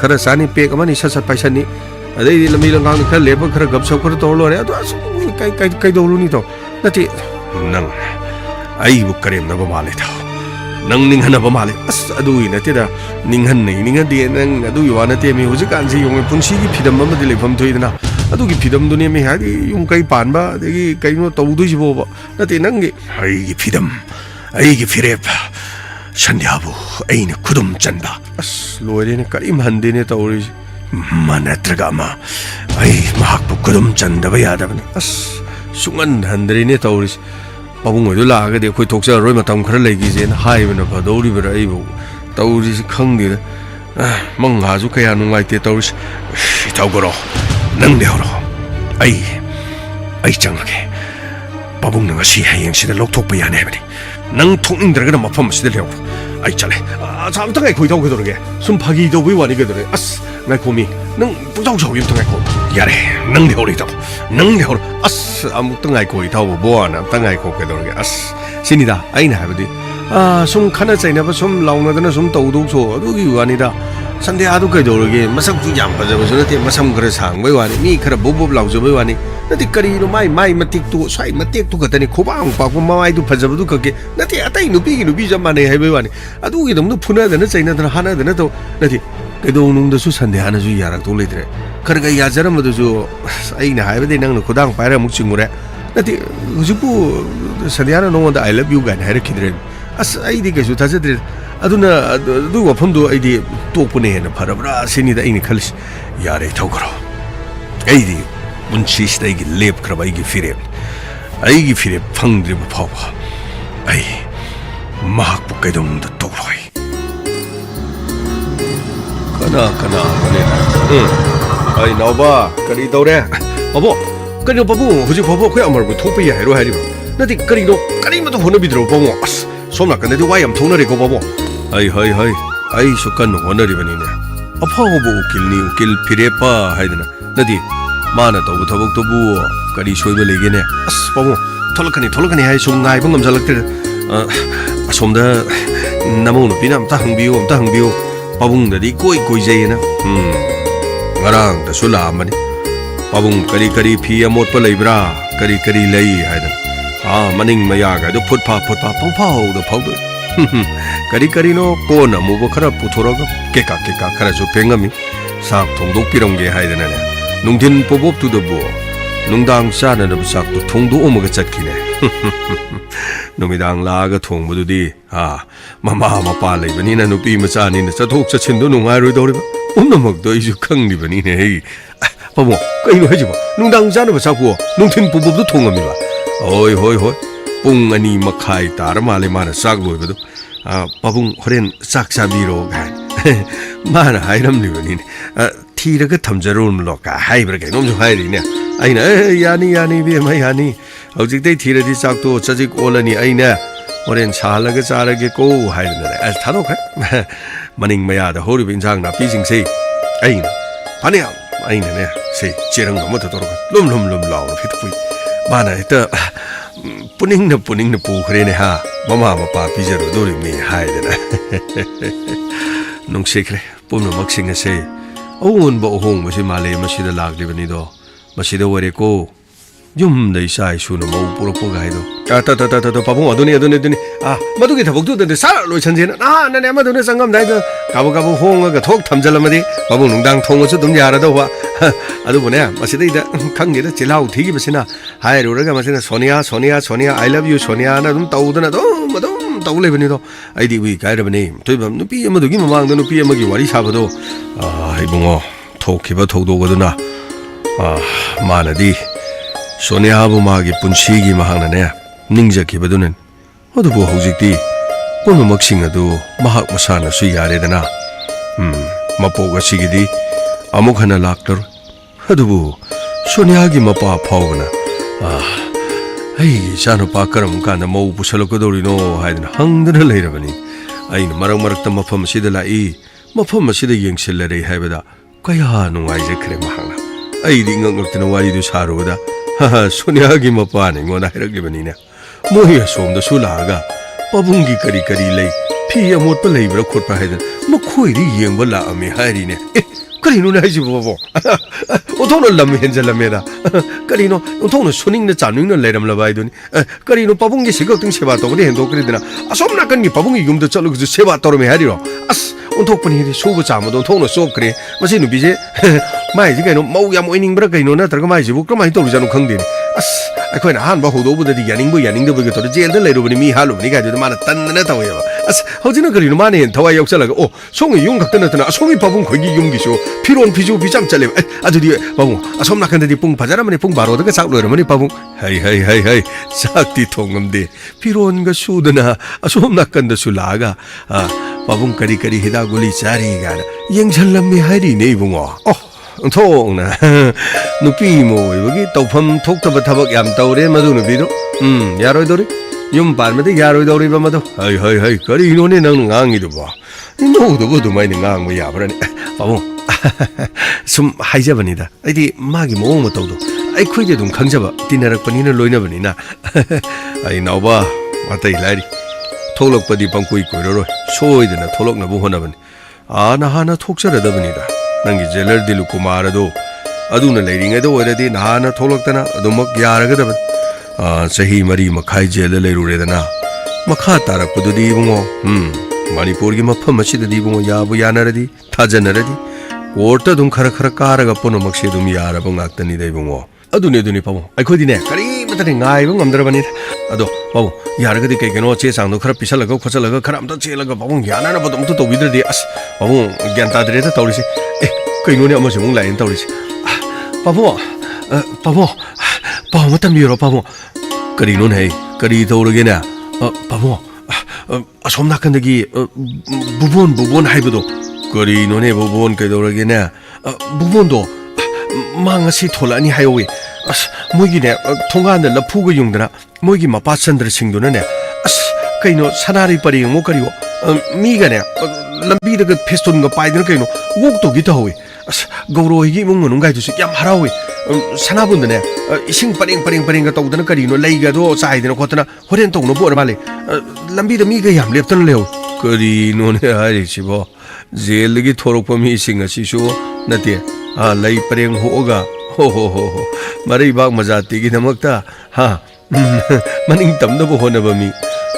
Speaker 2: khara sani pek amani sat paisa ni adei di lami langang khara leba khara gap sap khara to lo re adu kai do lu ni to nati nang ai bu karem na ba male tha nang ning hana ba male as adu ina te da ning han nei ning de nang adu yo na te mi hu ji kan ji yong punsi gi phidam ma de le pham thoi na adu gi phidam du ne mi ha di yung kai pan ba de gi kai no to du ji bo ba nati nang gi ai gi phidam ai gi phirep sanyabu ai ne khudum chanba as loire ne karim hande ne tawri manatraga ma ai mahak bu khudum chanda ba ya da ne as sungan handre ne tawri pabung oi la ga de khoi thoksa roi matam khara lai gi je na hai bana ba dori ba ai bu tawri si khang de mang ha ju kaya nu ngai te tawri taw goro nang de horo ai changage pabung na si hayeng si da lok thok ba ya ne ba ni nang thokning dra ga mafam si de leo ai chale sam tang ai khoi taw ge dor ge sum phagi do wi wani ge dor as ngai khomi nang pu taw chau yim tang ai kho yare nang de hori taw nang de hor as amuk tang ai khoi taw bo na tang ai kho ge dor ge as sinida ai na ha ba di sum khana chaina ba sum launa da na sum taw do so adu gi wani da sande adu kai dor ge masak ju yam ba ja ba so na te masam khara sang bai wani mi khara bob bob lau jo bai wani nati kari no mai matik tu sai matik tu katani khobang pa ko mai du phajab du kake nati atai nupi jamane hai bai wani adu gi dum nu phuna da na chaina da hana da na to nati ke do nung da su sande hana ju yarak to letre khar ga ya jaram da ju ai na hai bai nang no khodang paira muk chingure nati hujupu sande hana no da I love you ga na hai khidre as ai di ke ju ta jadre aduna du wa pham du ai di to pune na pharabra sini da ai ni khalis yare thogro ai di bunchi stay gi lep kraba gi firep phangdri bu phawa ai mak bu kai dong da torai kana mane ai nawa kari dore babo kani babu huji babo khoi amar bu thopi ya hero hari nati kari ma to hona bidro babo as somna kan de wayam thona re ko babo ai sukan hona ri bani ne aphawo bu ukil firepa haidna nadi mana to thobok to bu kari soiba lege ne as pamu tholakani hai sum ngai bangam jalakte asomda namu no pinam ta hangbiu pabung da di koi jai na ngarang da sula mani pabung kari phi amot pa leibra kari lei haida maning maya ga do phut pa pau do phau do kari no ko na mu bo khara puthora ga ke ka khara jo pengami sak thongdok pirong ge haida na nungdin pobop tu do bo nungdang sana na sak tu thongdu omaga chatkine numidang la ga thongbu du di mama mapa lei bani na nupi macha ni na chathok chachin do nungai roi dori ba umnamak do isu khang ni bani ne hei pabo kai no heji ba nungdang sana ba sakwo nungdin pobop du thongami ba hoi pung ani makhai tar male mana sak loi ba do pabung horen sak sabiro ga mana hairam ni bani ne thiraga thamjaron loka haibra ke nom jo hairi ne aina yani be mai yani hojik dei thiradi chak to chajik olani aina oren chalaga charage ko hairna al thano kha maning maya da hori bin jang na pi jing sei aina pane aina ne sei cherang ma to tor lum law fit pui mana eta puning na pu khre ne ha mama pa pi jero dori me haidena nong sekre pumno maksing sei Oon ba ohong masi male masida lagli bani do masida ware ko ꯌꯨꯝꯗ ꯏꯆꯥ ꯏꯁꯨꯅ ꯃꯧ ꯄꯨꯔꯛꯄꯒ ꯍꯥꯏꯗꯣ ꯄꯥꯕꯨꯡ ꯑꯗꯨꯅꯤ ꯃꯗꯨꯒꯤ ꯊꯕꯛꯇꯨꯗꯗꯤ ꯁꯥꯔ ꯂꯣꯏꯁꯟꯁꯦꯅ ꯅꯍꯥꯟꯅꯅꯦ ꯑꯃꯗꯨꯅ ꯆꯪꯉꯝꯗꯥꯏꯗ ꯀꯥꯕꯨ ꯍꯣꯡꯉꯒ ꯊꯣꯛ ꯊꯝꯖꯜꯂꯝꯃꯗꯤ ꯄꯥꯕꯨꯡ ꯅꯨꯡꯗꯥꯡ ꯊꯣꯡꯉꯁꯨ ꯑꯗꯨꯝ ꯌꯥꯔꯗꯧꯕ ꯑꯗꯨꯕꯨꯅꯦ ꯃꯁꯤꯗꯩꯗ ꯈꯪꯗꯦꯗ ꯆꯤꯜꯍꯥꯎ ꯊꯤꯈꯤꯕꯁꯤꯅ ꯍꯥꯏꯔꯨꯔꯒ ꯃꯁꯤꯅ ꯁꯣꯅꯤꯌꯥ ꯑꯥꯏ ꯂꯚ ꯌꯨ ꯁꯣꯅꯤꯌꯥꯅ ꯑꯗꯨꯝ ꯇꯧꯗꯅ ꯑꯗꯨꯝ ꯇꯧ ꯂꯩꯕꯅꯤꯗꯣ ꯑꯩꯗꯤ ꯎꯏ ꯀꯥꯏꯔꯕꯅꯤ ꯊꯣꯏꯕꯝ ꯅꯨꯄꯤ ꯑꯃꯗꯨꯒꯤ ꯃꯃꯥꯡꯗ ꯅꯨꯄꯤ ꯑꯃꯒꯤ ꯋꯥꯔꯤ ꯁꯥꯕꯗꯣ ꯏꯕꯨꯡꯉꯣ ꯊꯣꯛꯈꯤꯕ ꯊꯧꯗꯣꯛ ꯑꯗꯨꯅ ꯃꯥꯅꯗꯤ ꯁꯣꯅꯤꯌꯥꯕꯨ ꯃꯥꯒꯤ ꯄꯨꯟꯁꯤꯒꯤ ꯃꯍꯥꯛꯅꯅꯦ ꯅꯤꯡꯖꯈꯤꯕꯗꯨꯅꯅꯤ ꯑꯗꯨꯕꯨ ꯍꯧꯖꯤꯛꯇꯤ ꯄꯨꯝꯅꯃꯛꯁꯤꯡ ꯑꯗꯨ ꯃꯍꯥꯛ ꯃꯁꯥꯅꯁꯨ ꯌꯥꯔꯦꯗꯅ ꯃꯄꯣꯛ ꯑꯁꯤꯒꯤꯗꯤ ꯑꯃꯨꯛ ꯍꯟꯅ ꯂꯥꯛꯂꯔꯣꯏ ꯑꯗꯨꯕꯨ ꯁꯣꯅꯤꯌꯥꯒꯤ ꯃꯄꯥ ꯐꯥꯎꯕꯅ ꯑꯩꯒꯤ ꯏꯆꯥꯅꯨꯄꯥ ꯀꯔꯝ ꯀꯥꯟꯗ ꯃꯧ ꯄꯨꯁꯜꯂꯛꯀꯗꯧꯔꯤꯅꯣ ꯍꯥꯏꯗꯅ ꯍꯪꯗꯅ ꯂꯩꯔꯕꯅꯤ ꯑꯩꯅ ꯃꯔꯛꯇ ꯃꯐꯝ ꯑꯁꯤꯗ ꯂꯥꯛꯏ ꯃꯐꯝ ꯑꯁꯤꯗ ꯌꯦꯡꯁꯤꯜꯂꯔꯦ ꯍꯥꯏꯕꯗ ꯀꯌꯥ ꯅꯨꯡꯉꯥꯏꯖꯈ꯭ꯔꯦ ꯃꯍꯥꯛꯅ ꯑꯩꯗꯤ ꯉꯛꯉꯛꯇꯅ ꯋꯥꯔꯤꯗꯨ ꯁꯥꯔꯨꯕꯗ ꯁꯣꯅꯤꯌꯥꯒꯤ ꯃꯄꯥꯅ ꯑꯩꯉꯣꯟꯗ ꯍꯥꯏꯔꯛꯂꯤꯕꯅꯤꯅꯦ ꯃꯣꯏ ꯑꯁꯣꯝꯗꯁꯨ ꯂꯥꯛꯑꯒ ꯄꯥꯕꯨꯡꯒꯤ ꯀꯔꯤ ꯂꯩ ꯐꯤ ꯑꯃꯣꯠꯄ ꯂꯩꯕ꯭ꯔꯥ ꯈꯣꯠꯄ꯭ꯔꯥ ꯍꯥꯏꯗꯅ ꯃꯈꯣꯏꯗꯤ ꯌꯦꯡꯕ ꯂꯥꯛꯑꯝꯃꯦ ꯍꯥꯏꯔꯤꯅꯦ ꯀꯔꯤꯅꯣꯅꯦ ꯍꯥꯏꯁꯤꯕꯣ ꯕꯕꯣ ꯑꯣꯟꯊꯣꯛꯅ ꯂꯝ ꯍꯦꯟꯖꯜꯂꯝꯃꯦꯗ ꯀꯔꯤꯅꯣ ꯑꯣꯟꯊꯣꯛꯅ ꯁꯨꯅꯤꯡꯅ ꯆꯥꯅꯤꯡꯅ ꯂꯩꯔꯝꯂꯕ ꯍꯥꯏꯗꯨꯅꯤ ꯀꯔꯤꯅꯣ ꯄꯥꯕꯨꯡꯒꯤ ꯁꯤꯈꯛꯇꯪ ꯁꯦꯕꯥ ꯇꯧꯕꯗꯤ ꯍꯦꯟꯗꯣꯛꯈ꯭ꯔꯦꯗꯅ ꯑꯁꯣꯝ ꯅꯥꯀꯟꯒꯤ ꯄꯥꯕꯨꯡꯒꯤ ꯌꯨꯝꯗ ꯆꯠꯂꯒꯁꯨ ꯁꯦꯕꯥ ꯇꯧꯔꯝꯃꯦ ꯍꯥꯏꯔꯤꯔꯣ ꯑꯁ ꯑꯣꯟꯊꯣꯛꯄꯅꯤ ꯁꯨꯕ ꯆꯥꯝꯕꯗꯣ ꯑꯣꯟꯊꯣꯛꯅ ꯆꯣꯞꯈ꯭ꯔꯦ ꯃꯁꯤ ꯅꯨꯄꯤꯁꯦ ꯃꯥꯏꯁꯦ ꯀꯩꯅꯣ ꯃꯧ ꯌꯥꯝ ꯑꯣꯏꯅꯤꯡꯕ꯭ꯔꯥ ꯀꯩꯅꯣ ꯅꯠꯇ꯭ꯔꯒ ꯃꯥꯏꯁꯤꯕꯨ ꯀꯔꯝꯍꯥꯏꯅ ꯇꯧꯔꯤꯖꯥꯠꯅꯣ ꯈꯪꯗꯦꯅꯦ ꯑꯁ ꯑꯩꯈꯣꯏꯅ ꯑꯍꯥꯟꯕ ꯍꯧꯗꯧꯕꯗꯗꯤ ꯌꯥꯅꯤꯡꯗꯕꯒꯤ ꯇꯧꯔ ꯖꯦꯜꯗ ꯂꯩꯔꯨꯕꯅꯤ ꯃꯤ ꯍꯥꯠꯂꯨꯕꯅꯤ ꯀꯥꯏꯗꯨꯗ ꯃꯥꯅ ꯇꯟꯗꯅ ꯇꯧꯋꯦꯕ ꯑꯁ ꯍꯧꯖꯤꯛꯅ ꯀꯔꯤꯅꯣ ꯃꯥꯅ ꯍꯦꯟꯅ ꯊꯋꯥꯏ ꯌꯥꯎꯁꯜꯂꯒ ꯁꯣꯝꯒꯤ ꯌꯨꯝ ꯈꯛꯇ ꯅꯠꯇꯅ ꯑꯁꯣꯝꯒꯤ ꯄꯥꯕꯨꯡ ꯈꯣꯏꯒꯤ ꯌꯨꯝꯒꯤꯁꯨ ꯐꯤꯔꯣꯟ ꯐꯤꯖꯨ ꯐꯤꯆꯥꯝ ꯆꯠꯂꯦꯕ ꯑꯗꯨꯗꯤ ꯄꯥꯕꯨꯡ ꯑꯁꯣꯝ ꯅꯥꯀꯟꯗꯗꯤ ꯄꯨꯡ ꯐꯖꯔꯝꯃꯅꯤ ꯄꯨꯡ 12ꯗꯒ ꯆꯥꯛ ꯂꯣꯏꯔꯝꯃꯅꯤ ꯄꯥꯕꯨꯡ ꯍꯩ ꯆꯥꯛꯇꯤ ꯊꯣꯡꯉꯝꯗꯦ ꯐꯤꯔꯣꯟꯒ ꯁꯨꯗꯅ ꯑꯁꯣꯝ ꯅꯥꯀꯟꯗꯁꯨ ꯂꯥꯛꯑꯒ ꯄꯥꯕꯨꯡ ꯀꯔꯤ ꯍꯤꯗꯥꯛ ꯒꯨꯂꯤ ꯆꯥꯔꯤ ꯀꯥꯏꯅ ꯌꯦꯡꯁꯜꯂꯝꯃꯤ ꯍꯥꯏꯔꯤꯅꯦ ꯏꯕꯨꯡꯉꯣ ꯑꯣꯟꯊꯣꯛꯅ ꯅꯨꯄꯤ ꯑꯃ ꯑꯣꯏꯕꯒꯤ ꯇꯧꯐꯝ ꯊꯣꯛꯇꯕ ꯊꯕꯛ ꯌꯥꯝ ꯇꯧꯔꯦ ꯃꯗꯨ ꯅꯨꯄꯤꯗꯣ ꯌꯥꯔꯣꯏꯗꯧꯔꯤ ꯌꯨꯝ ꯄꯥꯟꯕꯗꯤ ꯌꯥꯔꯣꯏꯗꯧꯔꯤꯕ ꯃꯗꯣ ꯍꯩ ꯀꯔꯤꯅꯣꯅꯦ ꯅꯪꯅ ꯉꯥꯡꯉꯤꯗꯨꯕꯣ ꯏꯅꯧꯗꯕꯨ ꯑꯗꯨꯃꯥꯏꯅ ꯉꯥꯡꯕ ꯌꯥꯕ꯭ꯔꯥꯅꯦ ꯄꯥꯕꯨꯡ ꯁꯨꯝ ꯍꯥꯏꯖꯕꯅꯤꯗ ꯑꯩꯗꯤ ꯃꯥꯒꯤ ꯃꯑꯣꯡ ꯃꯇꯧꯗꯣ ꯑꯩꯈꯣꯏꯗꯤ ꯑꯗꯨꯝ ꯈꯪꯖꯕ ꯇꯤꯟꯅꯔꯛꯄꯅꯤꯅ ꯂꯣꯏꯅꯕꯅꯤꯅ ꯑꯩ ꯅꯥꯎꯕ ꯑꯇꯩ ꯂꯥꯏꯔꯤ ꯊꯣꯛꯂꯛꯄꯗꯤ ꯄꯪꯀꯨꯏ ꯀꯨꯏꯔꯔꯣꯏ ꯁꯣꯏꯗꯅ ꯊꯣꯛꯂꯛꯅꯕ ꯍꯣꯠꯅꯕꯅꯤ ꯅꯍꯥꯟꯅ ꯊꯣꯛꯆꯔꯗꯕꯅꯤꯗ ꯅꯪꯒꯤ ꯖꯦꯂꯔ ꯗꯤꯂꯨꯀꯨꯃꯥꯔ ꯑꯗꯣ ꯑꯗꯨꯅ ꯂꯩꯔꯤꯉꯩꯗ ꯑꯣꯏꯔꯗꯤ ꯅꯍꯥꯟꯅ ꯊꯣꯛꯂꯛꯇꯅ ꯑꯗꯨꯃꯛ ꯌꯥꯔꯒꯗꯕꯅꯤ ꯆꯍꯤ 4.5 ꯖꯦꯜꯗ ꯂꯩꯔꯨꯔꯦꯗꯅ ꯃꯈꯥ ꯇꯥꯔꯛꯄꯗꯨꯗꯤ ꯏꯕꯨꯡꯉꯣ ꯃꯅꯤꯄꯨꯔꯒꯤ ꯃꯐꯝ ꯑꯁꯤꯗꯗꯤ 이봉 야부 야나르디 타자나르디 워터 좀 카라 까라가 뽀노막시 좀 야라봉 악다니다 이봉 아두네 바보 아이코디네 가리부터니 나이봉 남들어바니 아도 바보 야르가디 깨게노 제상도 카라 피살라가 코살라가 카람도 제라가 바보 야나나 바도 또 위들디 아스 바보 겐타드레다 떠리시 에 그이노네 아마시 몽 라인 떠리시 바보 바보 바보 담비로 바보 그리노네 그리 떠오르게나 바보 ꯑꯁꯣꯝ ꯅꯥꯀꯟꯗꯒꯤ ꯕꯨꯕꯣꯟ ꯍꯥꯏꯕꯗꯣ ꯀꯔꯤꯅꯣꯅꯦ ꯕꯨꯕꯣꯟ ꯀꯩꯗꯧꯔꯒꯦꯅꯦ ꯕꯨꯕꯣꯟꯗꯣ ꯃꯥ ꯉꯁꯤ ꯊꯣꯛꯂꯛꯑꯅꯤ ꯍꯥꯏꯌꯧꯋꯦ ꯑꯁ ꯃꯣꯏꯒꯤꯅꯦ ꯊꯣꯡꯒꯥꯟꯗ ꯂꯐꯨꯒ ꯌꯨꯡꯗꯅ ꯃꯣꯏꯒꯤ ꯃꯄꯥ ꯆꯟꯗ꯭ꯔꯁꯤꯡꯗꯨꯅꯅꯦ ꯑꯁ ꯀꯩꯅꯣ ꯁꯅꯥꯔꯩ ꯄꯔꯦꯡꯉꯣ ꯀꯔꯤꯌꯣ ꯃꯤꯒꯅꯦ ꯂꯝꯕꯤꯗꯒ ꯐꯦꯁꯇꯨꯟꯒ ꯄꯥꯏꯗꯅ ꯀꯩꯅꯣ ꯋꯣꯛꯇꯧꯒꯤ ꯇꯧꯍꯧꯋꯦ ꯑꯁ ꯒꯧꯔꯣꯏꯒꯤ ꯏꯃꯨꯡ ꯃꯅꯨꯡꯒꯥꯏꯗꯨꯁꯨ ꯌꯥꯝ ꯍꯔꯥꯎꯋꯦ ꯁꯅꯥꯕꯨꯟꯗꯅꯦ ꯏꯁꯤꯡ ꯄꯔꯦꯡꯒ ꯇꯧꯗꯅ ꯀꯔꯤꯅꯣ ꯂꯩꯒꯗꯣ ꯆꯥꯏꯗꯅ ꯈꯣꯠꯇꯅ ꯍꯣꯔꯦꯟ ꯇꯧꯅꯕ ꯑꯣꯏꯔ ꯃꯥꯜꯂꯦ ꯂꯝꯕꯤꯗ ꯃꯤꯒ ꯌꯥꯝ ꯂꯦꯞꯇꯅ ꯂꯩꯍꯧꯋꯦ ꯀꯔꯤꯅꯣꯅꯦ ꯍꯥꯏꯔꯤꯁꯤꯕꯣ ꯖꯦꯜꯗꯒꯤ ꯊꯣꯔꯛꯄ ꯃꯤꯁꯤꯡ ꯑꯁꯤꯁꯨ ꯅꯠꯇꯦ ꯂꯩ ꯄꯔꯦꯡ ꯍꯣꯛꯑꯒ ꯍꯣ ꯃꯔꯩꯕꯥꯛ ꯃꯖꯥꯇꯤꯒꯤꯗꯃꯛꯇ ꯃꯅꯤꯡ ꯇꯝꯅꯕ ꯍꯣꯠꯅꯕ ꯃꯤ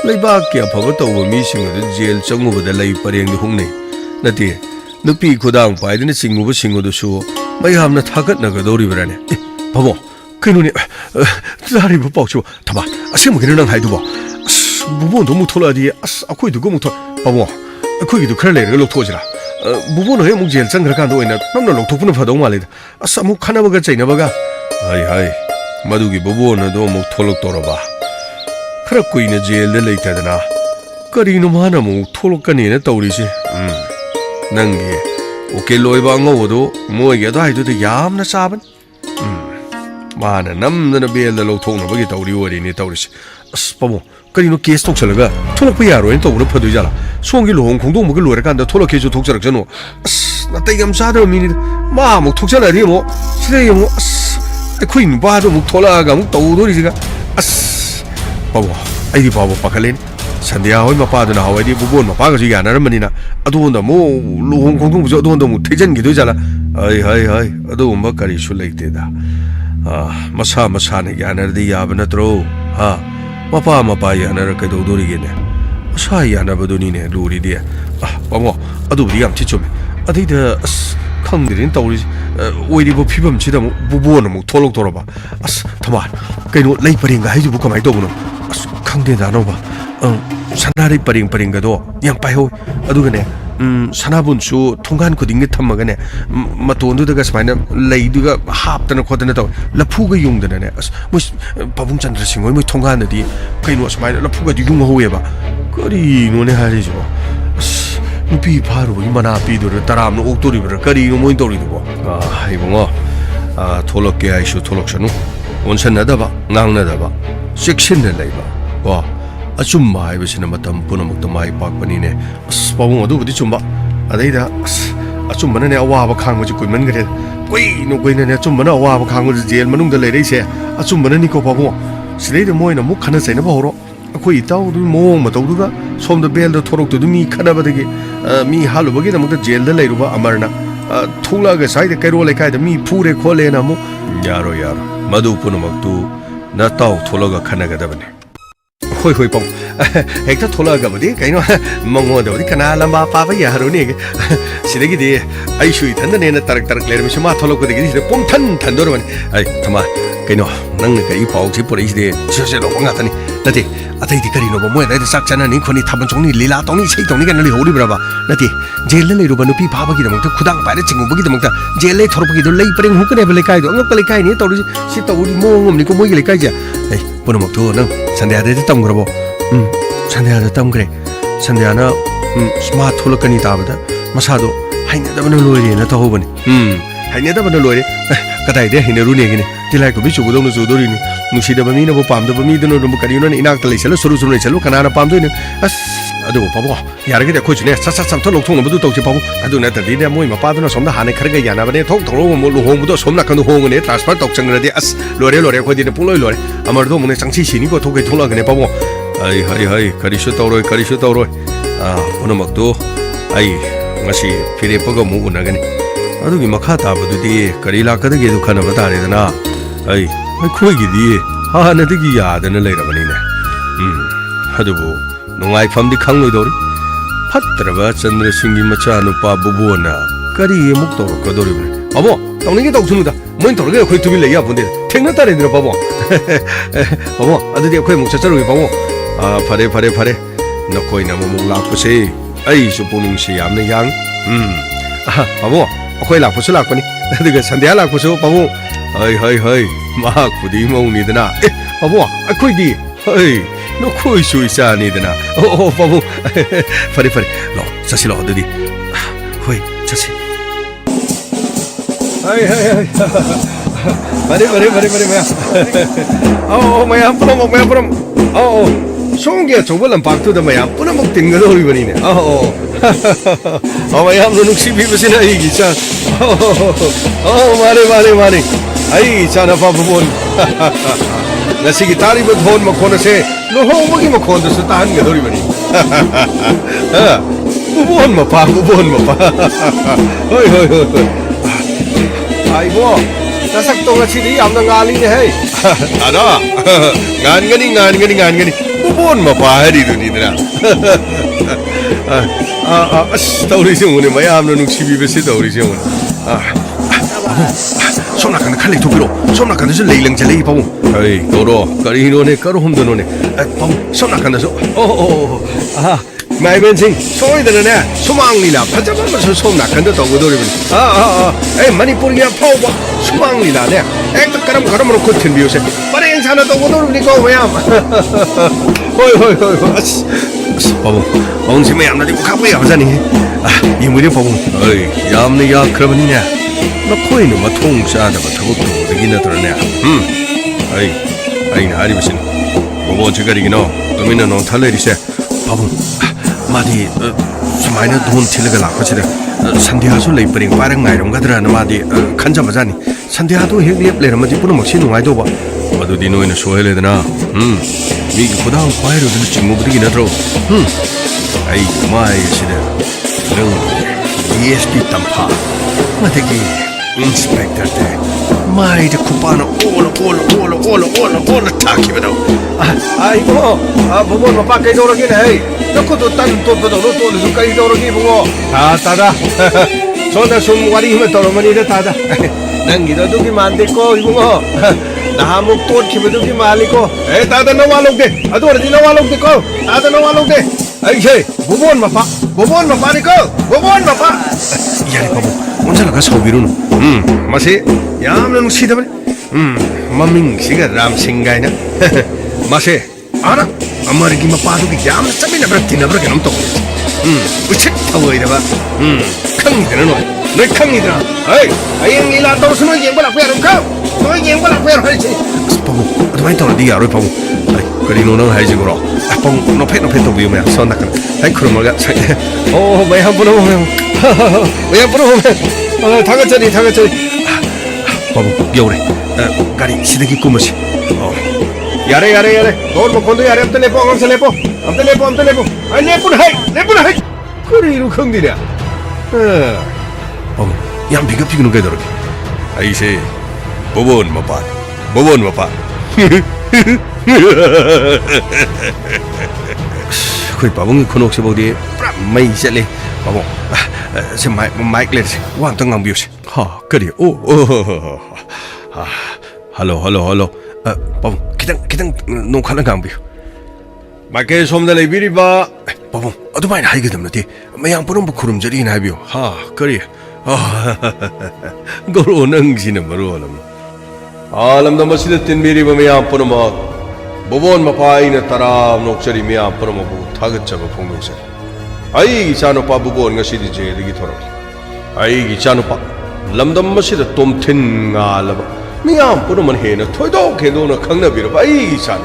Speaker 2: ꯂꯩꯕꯥꯛꯀꯤ ꯑꯐꯕ ꯇꯧꯕ ꯃꯤꯁꯤꯡ ꯑꯗꯨ ꯖꯦꯜ ꯆꯪꯉꯨꯕꯗ ꯂꯩ ꯄꯔꯦꯡꯗ ꯍꯨꯡꯅꯩ ꯅꯠꯇꯦ ꯅꯨꯄꯤ ꯈꯨꯗꯥꯡ ꯄꯥꯏꯗꯅ ꯆꯤꯡꯉꯨꯕꯁꯤꯡ ꯑꯗꯨꯁꯨ ꯃꯌꯥꯝꯅ ꯊꯥꯒꯠꯅꯒꯗꯧꯔꯤꯕ꯭ꯔꯥꯅꯦ ꯕꯥꯕꯣ ꯀꯩꯅꯣꯅꯦ ꯇꯥꯔꯤꯕ ꯄꯥꯎꯁꯨ ꯊꯕꯥ ꯑꯁꯦꯡꯕꯒꯤꯅꯣ ꯅꯪ ꯍꯥꯏꯗꯨꯕꯣ ꯑꯁ ꯕꯨꯕꯣꯟꯗꯣ ꯑꯃꯨꯛ ꯊꯣꯛꯂꯛꯑꯗꯤ ꯑꯁ ꯑꯩꯈꯣꯏꯗꯨꯒ ꯑꯃꯨꯛ ꯕꯥꯕꯣ ꯑꯩꯈꯣꯏꯒꯤꯗꯨ ꯈꯔ ꯂꯩꯔꯒ ꯂꯧꯊꯣꯛꯑꯁꯤꯔꯥ ꯕꯨꯕꯣꯟ ꯍꯣꯏ ꯑꯃꯨꯛ ꯖꯦꯜ ꯆꯪꯈ꯭ꯔꯀꯥꯟꯗ ꯑꯣꯏꯅ ꯅꯪꯅ ꯂꯧꯊꯣꯛꯄꯅ ꯐꯗꯧ ꯃꯥꯜꯂꯦꯗ ꯑꯁ ꯑꯃꯨꯛ ꯈꯟꯅꯕꯒ ꯆꯩꯅꯕꯒ ꯍꯩ ꯃꯗꯨꯒꯤ ꯕꯨꯕꯣꯟ ꯑꯗꯣ ꯑꯃꯨꯛ ꯊꯣꯛꯂꯛꯇꯧꯔꯕ खरा कुइना जेल लेतदना करीनो माना मु थोलकनेना तौरिसे नंगे okay लोइबा ngowdo moige adai du yamna saban माना नमदना बेल द लौथोंना बगे तौरी वरिनि तौरिसे अस पमो करीनो केस तोक्सलगा थोलकप यारोइन तौना फदु जाला सोंगी लोहं खोंदों मगे लोरकांदा थोलकेजु थोक्सरकजनो अस नतै गम सादो मिनि मा मु थोक्सलारि मो सिदे मो अस अखोइ नुबादो मु थोलागा मु तौदोरिसिगा अस पमो आइदि पाबो पाखलेन संध्या होय मपादना हवाइदि बुबोन मपागजु यानारमनिना अदोंदा मो लोहं खोंदों बुजो अदोंदा मु थेजन गिदो जाला हाय अदोंबा करिसु लैतेदा masa masa ne yanardi yaba natro mapa yanar kaidodorigene masa yanabaduni ne luri dia pamo adubdi yam chichome adida as khangdirin tawri oiribo phibam chida bubuona mu tholok toraba as thama kaino lei paringa haijubu kamai tobuno as khangde danoba sanari paring ga do yang pai ho adugane sanabunsu thongan khuding thamagane matondu daga smaina leiduga haptana khodana taw lafuga yungdana ne as mus pabung chandra singoi moi thongan di kaino smaina lafuga yung hoyeba kari no ne hari jo as nupi pharu imana pi dur taram no oktori bra kari no moi tori do ibongo tholok ke ai shu tholok sanu onsan na daba ngang na daba section na leiba wa achumma haibasina matam punamukta mai pakpani ne as pawung adubudi chumba adaida achumbana ne awaba khangbaji kuiman gare koino ne achumbana awaba khangbaji jail manungda lereise achumbana ni ko pawung sileida moina muk khana chaina bahoro akoi itaw du mong matawduga somda belda thorok tu mi khana badagi mi halubagi namukta jail da leiruba amarna thula ga saida kairo lekai da mi phure khole na mu yaro madu punamaktu na taw tholaga khana ga dabane hoi pong hekta thola ga bodi kaino mongo da bodi kana lamba pa ba ya haroni ge sidagi di ai shui thanda ne na tarak ler mi suma tholo ko digi pom than dor man ai thama kaino nang ga I pau chi pori de se lo nga tani nati atai di kari no ba mo da sak chana ni khoni thaban chong ni lila tong ni sei tong ni ga na li hori bra ba nati jail le ru ba nu pi pa ba gi da mo khudang pa re chingu ba gi da mo jail le thor ba gi do lei preng hu kane ba le kai do ngak pa le kai ni to si to uri mo ngom ni ko mo gi le kai ja ai pono mo to nang sandia de tam gro bo sandia tam gre sandia na smart tholakani tabada masado haina da bana loire na to hobani haina da bana loire kadai de hina ru ne gine tilai ko bi chu budong chu dori ni nusi da bami na bo pam da bami da no rum kari no inak ta leisalo suru suru leisalo kana na pam do ni as adu pabo yar ge de ko chune sa sam thol thong bu to chi pabo adu na ta di ne moi ma pa da no som da hane khar ga ya na bane thok thoro mo lu hong bu do som na kan hong ne transfer tok chang ra de as lore ko di ne puloi lore amar do mo ne chang chi si ni ko thok ge thola ge ne pabo hai karisu tauroi ono maktu ai ngasi phire paga mu unagani adugi makha tabadudi kari lakada ge dukhana batare dana ai khoi gi di ha na digi yadana leirabani ne adubu nungai famdi khangloi dori phatraba chandra singhi macha nupa bubona kari emuk tor ko dori bane abo tawni ge tawsunu da moin tor ge khoi tubi le ya bunde thengna tare dira babo babo adudi khoi muk chacharu babo fare nakoi na mo lakpase ai su puning si yamna yang babo akoi lakpasu lakpani aduga sandia lakpasu babo hai ma khudi mo ni dana babo akoi di no khoi su isa ni dana babo fare lo sasi lo adudi hoi sasi hai fare maya prom 송게 저번에 박두다 마야 뿌나 먹 띵거 돌이버리네 마야 너는 시비버시나 이기 참 말해 아이 자나 바보본 나시기 다리버 돈 먹고나세 노호먹이 먹고는서 따한 거 돌이버리 부본 먹봐 어이 아이고 나삭동아 치리 암나 갈리네 헤이 알아 간가니 부본 먹봐 해리더니더라 떠오르지 오네 마야암노 눅시비베시 떠오르지 오네 somnakanda khali thupiro somnakanda se leilang chale I pau ai toro kari none karo humdonone pau somnakanda so mai ben sing soi dana ne sumang lila phajaba ma so somnakanda tawgodori bani ai manipur ya phau ba sumang lila ne ek karam ro khothin biose pareng sana tawgodori ni ko mayam hoi pau ong si mayam na di ka pa ya jani imuri pau ai yamne ya krabani ne 너코이는 뭐 통사하다 뭐 타고도 되긴 하더라네. 아이나 아리버신. 뭐 저가리기노. 도미는 너 탈레리세. 바보. 마디 스마이나 돈 틸레가 라코치데. 산디아수 레이퍼링 빠랑 나이롱 가더라나 마디 간자바자니. 산디아도 헤리앱 레르마디 뿌는 먹시 농아이도 봐. 마도디 노이는 소헬레드나. 미기 고다운 과이로들 직무부리긴 하더라. 아이 마이 시데. 너 ESP 땀파. 마데기 인스펙터 때 마이드 쿠파는 올라 타키면은 이거 부모 뭐 밖에 돌아긴 해 너것도 딴 돈보다 너도 누가이 돌아기 보고 따다 저다 숨 와리면 돌아머니를 따다 ನಂಗಿದ ದುಗಿ ಮಾಂದಿಕೋ ಇವಂಗೋ ನಹಾಮು ತೋಟ್ ಕಿಬದುಗಿ ಮಾಲಿಕೋ ತಾದ ನವಾಲೋಗ್ದೆ ಅದು ವರದಿ ನವಾಲೋಗ್ದಿಕೋ ತಾದ ನವಾಲೋಗ್ದೆ ಐಶೇ ಬುಬೋನ್ ಮಪಾನಿಕೋ ಬುಬೋನ್ ಮಪ 야리 바보 혼자나가 서비루는 맛이 야명 시다버리 마밍 시가 람싱가이나 맛이 알아 아마리기 마빠두기 야면 쌈이나 버티나 버게 넘또 우측 타워이다봐 강이되는 너 강이들아 아잉 일라 떨어서는 앵벌 앞에 런카 너 앵벌 앞에 할지 바보 어디만 떨어 니 알아 바보 그리 노는 할지 그러 뽕 높에 또 위험해 선나까 아이 그런 뭐가 왜 한번 오면 왜 한번 오면 다가짜리 바보 겨울에 가리 시드기 꾸무시 야래 너는 뭐 건도 야래 암때 레포 아이 레포는 하이 그래 이로坑되냐 양 비겁지는 게 더럽게 아이세 보본 뭐봐 그이 바봉이 큰 혹시 어디 마이 셀리 바봉 제 마이크 레스 왕당 강비우시 그래 할로 바봉 기당 농카는 강비우 마케 솜달레 비리바 바봉 어두마이 하이게 됩니다 매양 보는 뭐 구름절이 나비우 그래 거로 능지는 뭐로는 아람도 마시드 틴비리 보면 보노마 보본 마파이나 따라 녹절이 미야 보노마 보고 타겟잡아 공명세 아이 자노파 부본 것이디 제르기 토록 아이 자노파 람담 마시드 톰틴 알바 미야 보노만 해나 토도 개도나 강나비로 아이 자니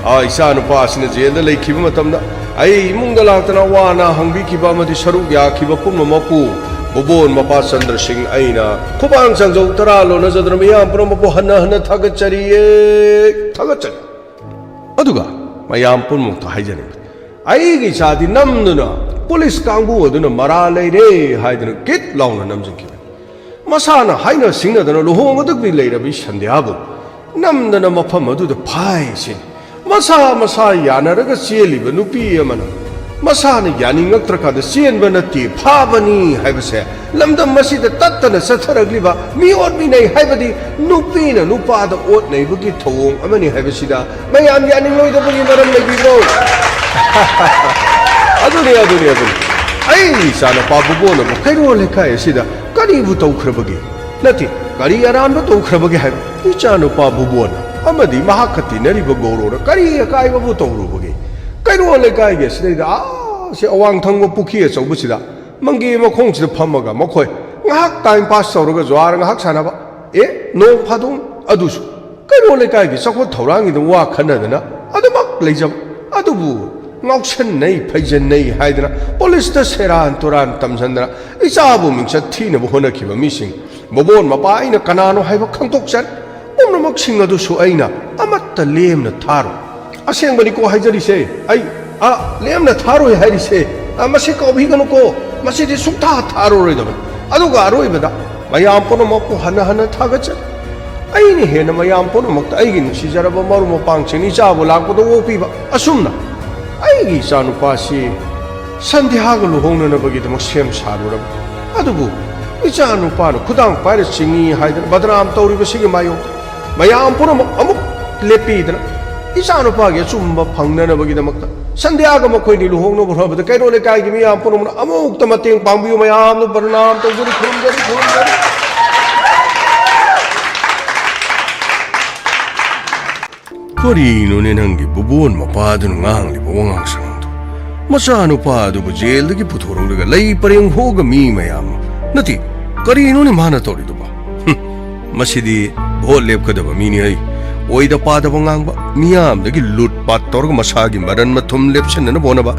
Speaker 2: 아이 자노파 시나 제르 레이키바 마탐다 아이 뭉달라트나 와나 항비키바마디 서룩야 키바 뿜마 먹고 보본 마파 산드싱 아이나 쿠방 상조 따라로 너저드르미야 프로모포 하나 타겟자리에 어두가 마얌 뿜목도 하이자네 아이기 자디 남누나 폴리스 강부 어두나 마라레레 하이드는 깃 라우나 남진키 마사나 하이나 싱나드나 로홍어득비 레이라비 산디아부 남드나 마파 어두도 파이신 마사 야나라가 시엘리바 누피야마나 마사는 야닝악트라카드 시엔바나티 파바니 하이버세 람담 마시다 따따나 사타라글리바 미옷미네 하이버디 누피나 누파다 옷네이버기 토옹 아마니 하이버시다 마얌 야닝로이더버기 마람 레비로 아두니 아이 사나 바부보나 뭐 카이로레카에시다 까리부 토크라버기 나티 까리 야란바 토크라버기 하이버 이차노 바부보나 아마디 마하카티 내리버 고로라 까리 야카이바부 토크라버기 까이로레 까이게 시대다 시 어왕탕고 부키에 쏘부시다 멍기 콩치도 팜마가 먹고 ngahak time pass 서로가 좋아하는 ngahak 사나봐 노 파동 아두수 까이로레 까이게 썩고 토랑이도 와 칸나드나 아두막 레이점 아두부 ngoksennei phaijenei haidna police seran turan tamsandra isabu mingsa thina bohona kiba mising bobon mapa ina kanano haiba khangtokchan omnamak singadu su aina amatta lemna tharo asengbani ko haijari se ai lemna tharo hairi se amase ko bhiganu ko masidi sukta tharo roidaba aduga aroibada mayam pono mokko hana thagacha aini hena mayam pono mokta aigin sijaraba marumo pangcheni chabu lakbodo opiba asumna 아이기 자누파시 산디하고 루홍는어버기도 셈 사루라 아두부 이 자누파는 구당 바이러싱이 하이든 바드람 떠오르고 시기 마요 마야암 보러 아무 레피드나 이 자누파게 좀바 방내너버기도 막다 산디하고 먹고이 루홍노 버버도 깨로네 까이기 미암 보러 아무것도 마땡 방비요 마야암노 바드람 떠오르고 구름자리 거리 눈에는 게 부부원 마파드는 앙리 보왕항상도 마사노 파도 부젤르기 부토로르가 레이퍼링 호가 미마야마 나티 거리 눈에 많아 떠리도 봐 마시디 홀랩거다바 미니하이 오이다 파다 봉앙바 미암드기 룻팟 떠르가 마사기 마란 마톰 랩션나 보나바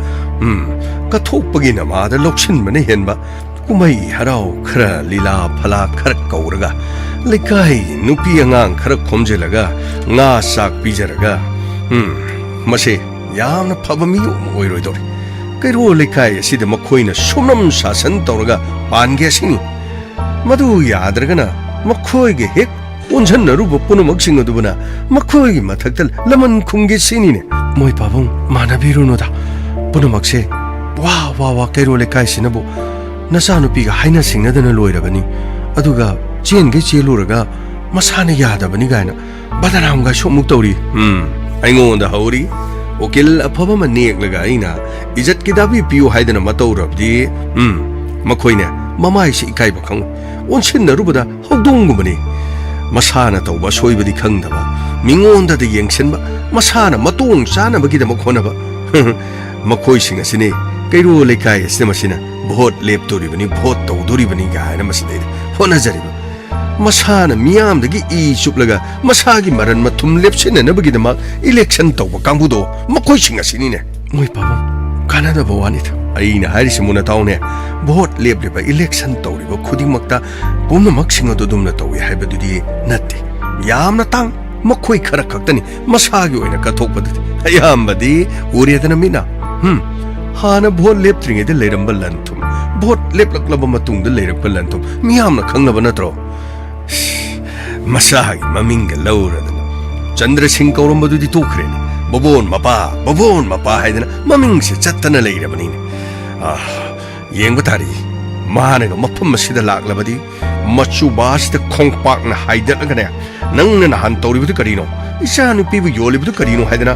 Speaker 2: 가톡버기나 마다 록신만에 헨바 꾸마이 하라오 크라 릴라 팔라 카르 까우르가 lekai nupi angang kharak khomjelaga nga sak pijaraga mase yamna phabami oiroi dori kairo lekai asida makhoina somnam sasan tawraga pange sini madu yadragana makhoige hek onjannaruba punamaksinga dubuna makhoige mathaktal laman khumge sinine moi pabung manabirunoda punamakse wa kairole kaisinabu nasanupiga haina singnadana loirabani aduga chenge cheluraga masana yadabani gaina badanamga somuk tawri aingonda hauri okil afaba maneklaga aina ijat kidabi piu haidana matawrabdi makhoine mamai si ikai bakhang onsinnaruba hogdongumani masana tawba soibadi khangdaba mingonda da yengsenba masana matong chana bagida makhonaba makhoi singa sine kairo lekai asina vote leptoribani vote tawdoribani gaina masne honajariba masana miyam dagi I chuplaga masagi maran mathum lepsena nabagi dama election tawba kangbudo makhoi singa sinine moi paba kanada bawani tha aina harisi muna tawne vote lepliba election tawriba khudingmakta pumna maksinga do dumna tawi haibadudi natte yamna tang makhoi khara khaktani masagi oina kathokpadudi ayambadi uriyadana mina hana vote leptringede leiramba lanthum vote leplaklaba matungda leirakpa lanthum miyamna khangnaba natro masagi maminga lauradana Chandra Singh kaurammadudi tokreni babon mapa haidana mamingse chattana leirabani yengba tari managa mafam masida laklabadi machu basida khongpakna haidatagane nangna nahan tawribudu karino isa nupibu yolibudu karino haidana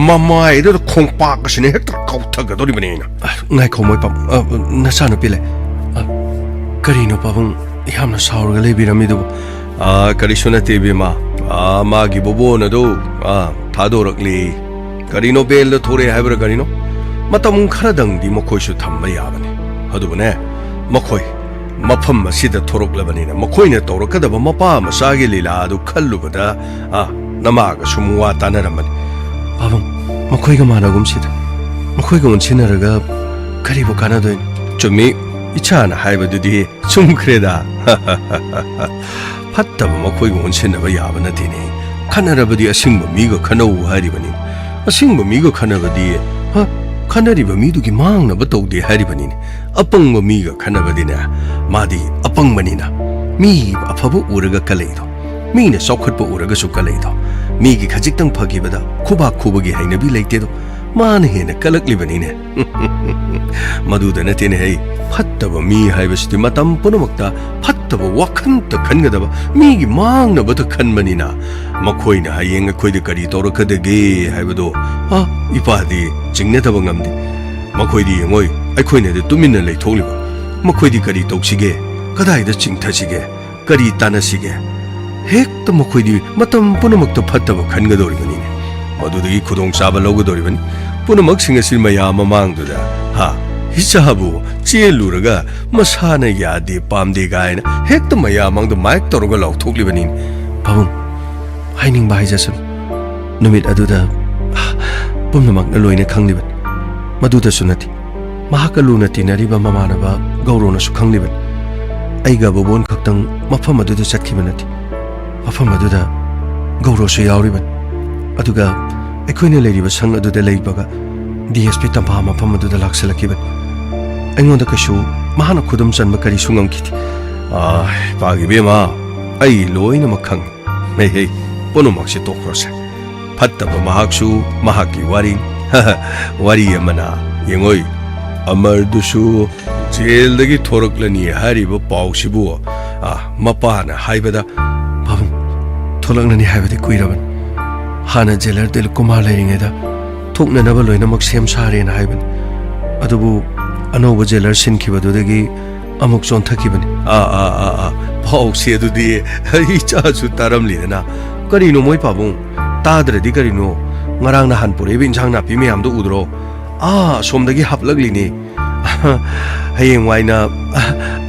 Speaker 2: mama edo khongpak asine hekta kauthaga doribani ngai khomoi pam nasanu pile karino pabung yamna saurga lebiramidu karisuna tv ma magi bobona do thadorakli karino bel thore haibra karino matam kharadang di makhoisu thamba yabani adubane makhoi mafam asida thoroklabani na makhoina tawrakadaba mapa masagi lila adu khallubada namaga sumwa tanaramani babam makhoiga managum sida makhoiga onsinaraga karibo kanado chumi ichana haibadudi chumkreda fattaba makhoiga onsinaba yabana dini khanarabadi asingba miga khanau haribani asingba miga khanabadi khanariba midugi mangnaba tawde haribani apangba miga khanabadina madi apangbanina mi afaba uraga kaleido mina sokhatpa uraga su kaleido migi khajiktang phagibada khuba khubagi hainabi leitedo मान हेन कलक्लिबनिने मदुदा नतेने है फत्तब मी हाइबसिति मतम पुनमक्ता फत्तब वखन्त खनगदब मीगी मांगनबत खनबनिना मखोइना हायेंग खोइदे करी तोरखदगे हाइबदो इपादि चिंगनेतब ngamdi मखोइदि येंगोइ अखोइनेदे तुमिन्ना लेथोलिबा मखोइदि करी तौसिगे कदाइदा चिंगथसिगे करी तानसिगे हेक्त मखोइदि मतम पुनमक्ता फत्तब खनगदोरिबनिने मदुदगी खुदोंग चाबा लौगदोरिबनि पुनमक सिंगसिल मयाम मांगदुदा हिसाबु चेलुरगा मसाना यादे पामदे गायना हेक्त मयामंग माइक तोरगा लौथोक्लिबनि बाबुं हाइनिंग बाहायजासम नुमित अदुदा पुनमकना लोइना खंगलिबन मदुदा सुनति महाका लुना तिनारिबा ममानबा गौरवना सु खंगलिबन आइगा बबोन खक्तंग मफम अदुदा चटखिबनति मफम अदुदा गौरवसु यावरिबन अदुगा अखोइना लेरिबा संग अदुदा लेइबगा DSP तंपा मफम अदुदा लाक्सलकिबन अइंगोंदा कशु महाना खुदम चनबा करी सुंगमखिति पागिबेमा अइ लोइना मखंग हे पुनमक्से तोख्रोसे फत्तबा महाकसु महाकी वारी यमना येंगोइ अमरदुसु जेलदगी थोरक्लनी हारिबा पाउसिबु मपाना हाइबदा बाबुं थोलक्ननी हाइबदि कुइरबन हाना जेलर दिल कुमार लेरिंगेदा थोकननबा लोइनमक सेम सारेना हाइबन अदुबु अनौबा जेलर सिनखिबदुदगी अमुक चोंथखिबनि पाउसे अदुदि इचासु तारमलिना करिनो मोइ पाबुं ताद्रदि करिनो ngarang na hanpure bin chang na pi meyam do udro somdagi haplagli hayeng waina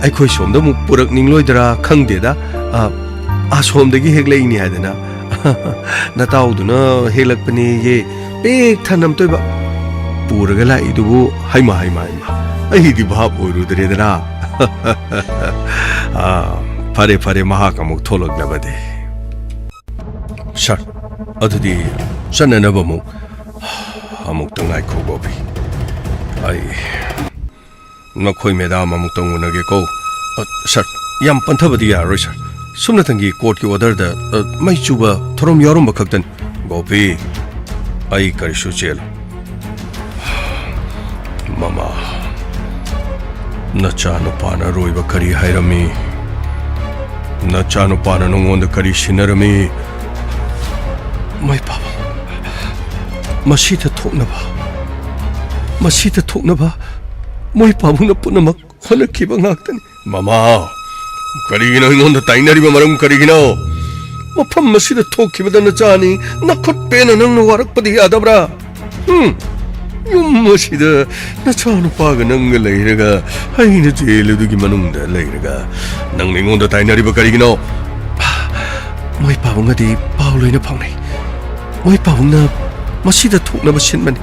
Speaker 2: ai khoi somda mu purak ningloidra khangde da somdagi heglei ni hadana na tauduna helakpani ye pek thanam toiba puraga la idubu haima ai di bhab oirudre dara fare mahakamuk tholok labade sir adudi sananabamu amuk tangai khobobi ai nakhoi medam amuk tangunage ko sir ꯌꯥꯝ ꯄꯟꯊꯕꯗꯤ ꯌꯥꯔꯣꯏ ꯁꯥꯔ ꯁꯨꯝꯅꯇꯪꯒꯤ ꯀꯣꯔꯠꯀꯤ ꯑꯣꯔꯗꯔꯗ ꯃꯩ ꯆꯨꯕ ꯊꯧꯔꯝ ꯌꯥꯎꯔꯝꯕ ꯈꯛꯇꯅꯤ ꯒꯣꯄꯤ ꯑꯩ ꯀꯔꯤꯁꯨ ꯆꯦꯜꯂꯣꯏ ꯃꯃꯥ ꯅꯆꯥꯅꯨꯄꯥꯅ ꯑꯔꯣꯏꯕ ꯀꯔꯤ ꯍꯥꯏꯔꯝꯃꯤ ꯅꯆꯥꯅꯨꯄꯥꯅ ꯅꯉꯣꯟꯗ ꯀꯔꯤ ꯁꯤꯟꯅꯔꯝꯃꯤ ꯃꯥꯏ ꯄꯥꯕ ꯃꯁꯤꯗ ꯊꯣꯛꯅꯕ ꯃꯣꯏ ꯄꯥꯕꯨꯡꯅ ꯄꯨꯝꯅꯃꯛ ꯍꯣꯠꯅꯈꯤꯕ ꯉꯥꯛꯇꯅꯤ ꯃꯃꯥ ꯀꯔꯤꯒꯤꯅꯣ ꯑꯩꯉꯣꯟꯗ ꯇꯥꯏꯅꯔꯤꯕ ꯃꯔꯝ ꯀꯔꯤꯒꯤꯅೋ ꯃꯐꯝ ꯑꯁꯤꯗ ꯊꯣꯛꯈꯤꯕꯗ ꯅꯆꯥꯅꯤ ꯅꯈꯨꯠ ꯄꯦꯟꯅ ꯅꯪꯅ ꯋꯥꯔꯛꯄꯗꯤ ꯌꯥꯗꯕ꯭ꯔꯥ ꯌꯨꯝ ꯑꯁꯤꯗ ꯅꯆꯥꯅꯨꯄꯥꯒ ꯅꯪꯒ ꯂꯩꯔꯒ ꯑꯩꯅ ꯖꯦꯜ ꯑꯗꯨꯒꯤ ꯃꯅꯨꯡꯗ ꯂꯩꯔꯒ ꯅꯪꯅ ꯑꯩꯉꯣꯟꯗ ꯇꯥꯏꯅꯔꯤꯕ ꯀꯔꯤꯒꯤꯅꯣ ꯃꯣꯏ ꯄꯥꯕꯨꯡꯒꯗꯤ ꯄꯥꯎ ꯂꯣꯏꯅ ꯐꯥꯎꯅꯩ ꯃꯣꯏ ꯄꯥꯕꯨꯡꯅ ꯃꯁꯤꯗ ꯊꯣꯛꯅꯕ ꯁꯤꯟꯕꯅꯤ